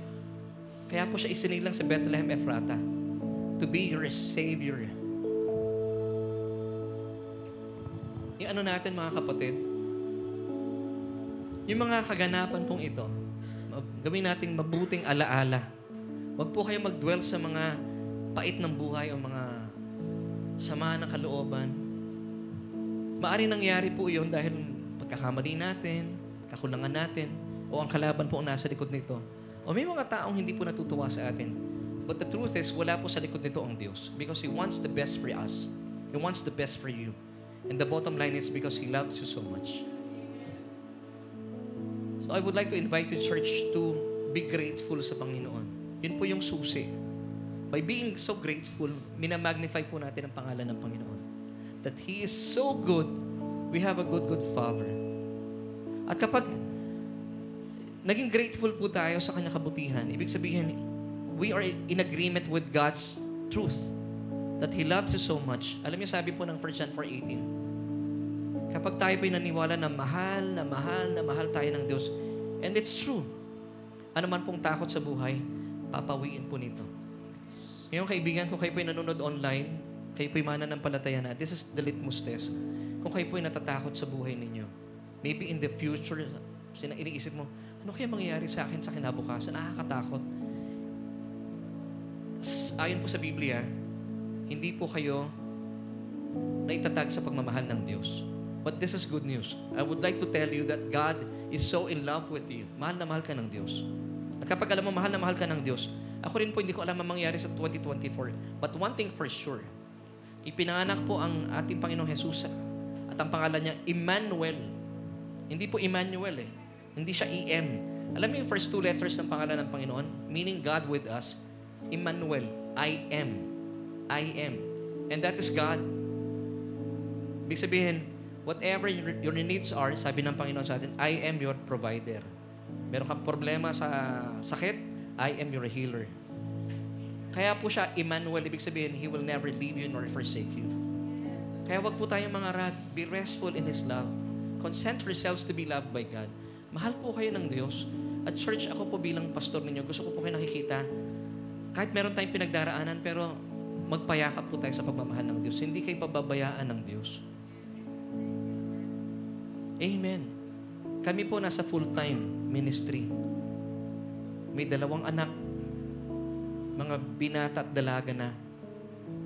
Kaya po siya isinilang sa Bethlehem Ephrata to be your Savior. Yung ano natin mga kapatid, yung mga kaganapan pong ito, gawin nating mabuting alaala. Huwag po kayo mag-dwell sa mga pait ng buhay o mga sama ng kalooban. Maaari nangyari po yun dahil pagkakamali natin, kakulangan natin, o ang kalaban po ang nasa likod nito. O may mga taong hindi po natutuwa sa atin. But the truth is, wala po sa likod nito ang Diyos. Because He wants the best for us. He wants the best for you. And the bottom line is because He loves you so much. So I would like to invite you, church, to be grateful sa Panginoon. Yun po yung susi. By being so grateful, minamagnify po natin ang pangalan ng Panginoon. that He is so good, we have a good Father. At kapag naging grateful po tayo sa Kanyang kabutihan, ibig sabihin, we are in agreement with God's truth that He loves us so much. Alam niyo, sabi po ng 1 John 4:18, kapag tayo po'y naniwala na mahal tayo ng Diyos, and it's true, ano man pong takot sa buhay, papawiin po nito. Ngayon, kaibigan, kung kayo po'y nanonood online, kayo po'y mananampalataya na, this is the litmus test. Kung kayo po'y natatakot sa buhay ninyo, maybe in the future, iniisip mo, ano kaya mangyayari sa akin sa kinabukasan? Nakakatakot. Ayon po sa Biblia, hindi po kayo naitatag sa pagmamahal ng Diyos. But this is good news. I would like to tell you that God is so in love with you. Mahal na mahal ka ng Diyos. At kapag alam mo, mahal na mahal ka ng Diyos, ako rin po, hindi ko alam ang mangyari sa 2024. But one thing for sure, ipinanganak po ang ating Panginoong Jesus at ang pangalan niya, Emmanuel. Hindi po Emmanuel eh. Hindi siya E-M. Alam mo yung first two letters ng pangalan ng Panginoon? Meaning God with us. Emmanuel. I am. And that is God. Ibig sabihin, whatever your needs are, sabi ng Panginoon sa atin, I am your provider. Meron kang problema sa sakit, I am your healer. Kaya po siya, Emmanuel, ibig sabihin, He will never leave you nor forsake you. Kaya wag po tayong mangarag, be restful in His love. Consent yourselves to be loved by God. Mahal po kayo ng Diyos. At church, ako po bilang pastor ninyo, gusto ko po kayo nakikita, kahit meron tayong pinagdaraanan, pero magpayakap po tayo sa pagmamahal ng Diyos. Hindi kayo pababayaan ng Diyos. Amen. Kami po nasa full-time ministry. May 2 anak, mga binata at dalaga na,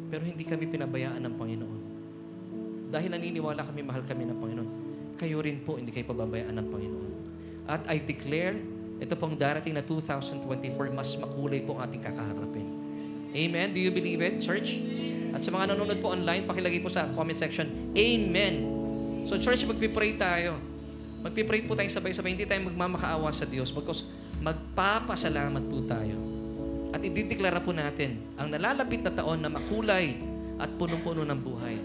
pero hindi kami pinabayaan ng Panginoon. Dahil naniniwala kami, mahal kami ng Panginoon. Kayo rin po, hindi kayo pababayaan ng Panginoon. At I declare, ito pong darating na 2024, mas makulay po ang ating kakaharapin. Amen? Do you believe it, church? At sa mga nanonood po online, pakilagay po sa comment section, Amen! So church, magpipray tayo. Magpipray po tayo sabay-sabay. Hindi tayo magmamakaawa sa Diyos because magpapasalamat po tayo. At idideklara po natin ang nalalapit na taon na makulay at punong-puno ng buhay.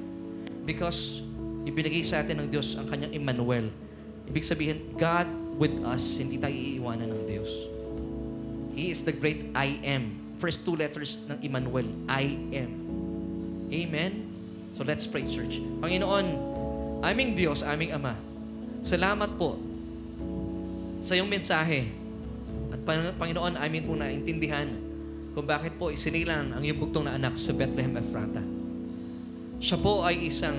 Because ibinigay sa atin ng Diyos ang kanyang Emmanuel. Ibig sabihin, God with us, hindi tayo iiwanan ng Diyos. He is the great I am. First 2 letters ng Emmanuel, I am. Amen? So let's pray, church. Panginoon, aming Diyos, aming Ama, salamat po sa iyong mensahe. At Panginoon, amin po naintindihan kung bakit po isinilang ang iyong bugtong na anak sa Bethlehem Ephrata. Siya po ay isang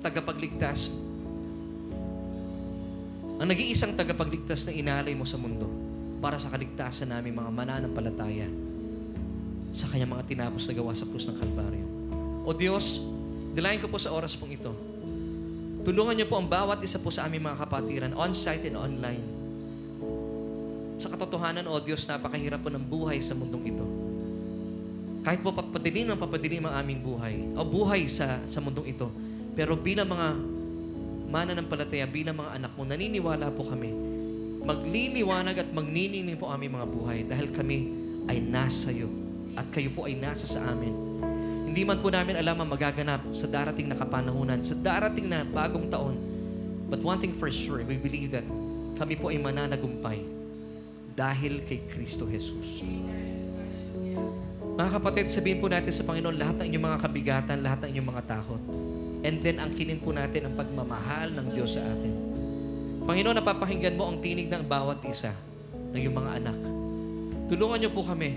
tagapagligtas. Ang nag-iisang tagapagligtas na inalay mo sa mundo para sa kaligtasan namin mga mananampalataya sa kanyang mga tinapos na gawa sa krus ng Kalbaryo. O Diyos, dilayan ko po sa oras pong ito. Tulungan niyo po ang bawat isa po sa aming mga kapatiran, on-site and online. Sa katotohanan, O Diyos, napakahirap po ng buhay sa mundong ito. Kahit po papadilim ang aming buhay, o buhay sa mundong ito, pero bilang mga mananampalataya, bilang mga anak mo, naniniwala po kami, magliliwanag at magniningning po aming mga buhay dahil kami ay nasa iyo at kayo po ay nasa sa amin. Hindi man po namin alam ang magaganap sa darating na kapanahunan, sa darating na bagong taon. But one thing for sure, we believe that kami po ay mananagumpay dahil kay Kristo Jesus. Mga kapatid, sabihin po natin sa Panginoon lahat ng inyong mga kabigatan, lahat ng inyong mga takot. And then, angkinin po natin ang pagmamahal ng Diyos sa atin. Panginoon, napapakinggan mo ang tinig ng bawat isa ng iyong mga anak. Tulungan niyo po kami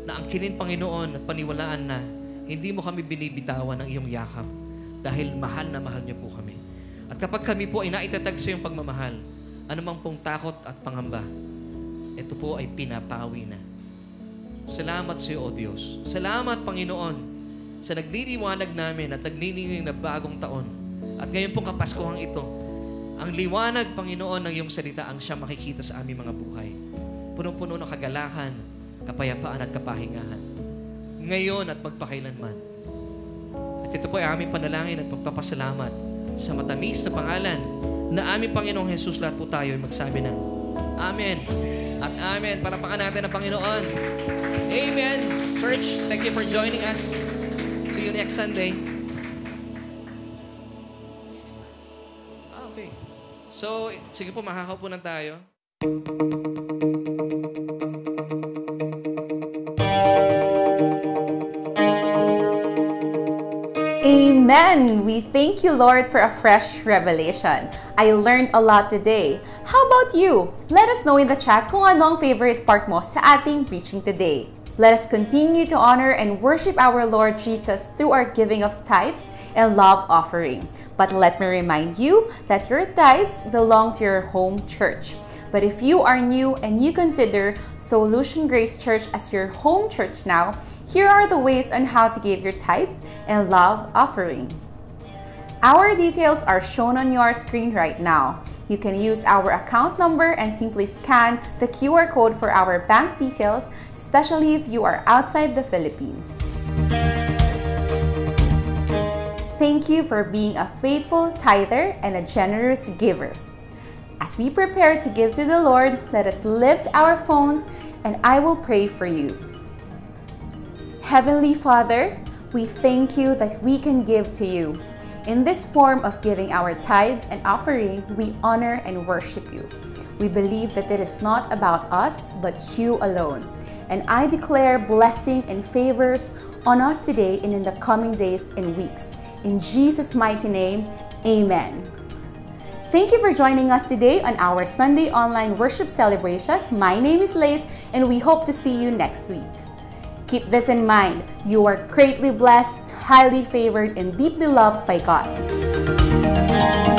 na angkinin, Panginoon, at paniwalaan na hindi mo kami binibitawan ng iyong yakap dahil mahal na mahal niyo po kami. At kapag kami po ay naitatag sa iyong pagmamahal, anumang pong takot at pangamba, ito po ay pinapawi na. Salamat sa iyo, O Diyos. Salamat, Panginoon, sa nagliliwanag namin at nagniningning na bagong taon. At ngayon pong Kapaskuhang ito, ang liwanag, Panginoon, ng iyong salita ang siyang makikita sa aming mga buhay. Punong-puno ng kagalakan, kapayapaan at kapahingahan. Ngayon at magpakailanman. At ito po ay aming panalangin at pagpapasalamat sa matamis na pangalan na aming Panginoong Jesus. Lahat po tayo ay magsabi ng Amen at Amen. Palapakan natin ang Panginoon. Amen. Church, thank you for joining us. See you next Sunday. Okay. So, sige po, makakaupo na tayo. Amen! We thank you, Lord, for a fresh revelation. I learned a lot today. How about you? Let us know in the chat kung ano ang favorite part mo sa ating preaching today. Let us continue to honor and worship our Lord Jesus through our giving of tithes and love offering. But let me remind you that your tithes belong to your home church. But if you are new and you consider Solution Grace Church as your home church now, here are the ways on how to give your tithes and love offering. Our details are shown on your screen right now. You can use our account number and simply scan the QR code for our bank details, especially if you are outside the Philippines. Thank you for being a faithful tither and a generous giver. As we prepare to give to the Lord, let us lift our phones and I will pray for you. Heavenly Father, we thank you that we can give to you. In this form of giving our tithes and offering, we honor and worship you. We believe that it is not about us, but you alone. And I declare blessing and favors on us today and in the coming days and weeks. In Jesus' mighty name, amen. Thank you for joining us today on our Sunday online worship celebration. My name is Lace, and we hope to see you next week. Keep this in mind. You are greatly blessed, highly favored, and deeply loved by God.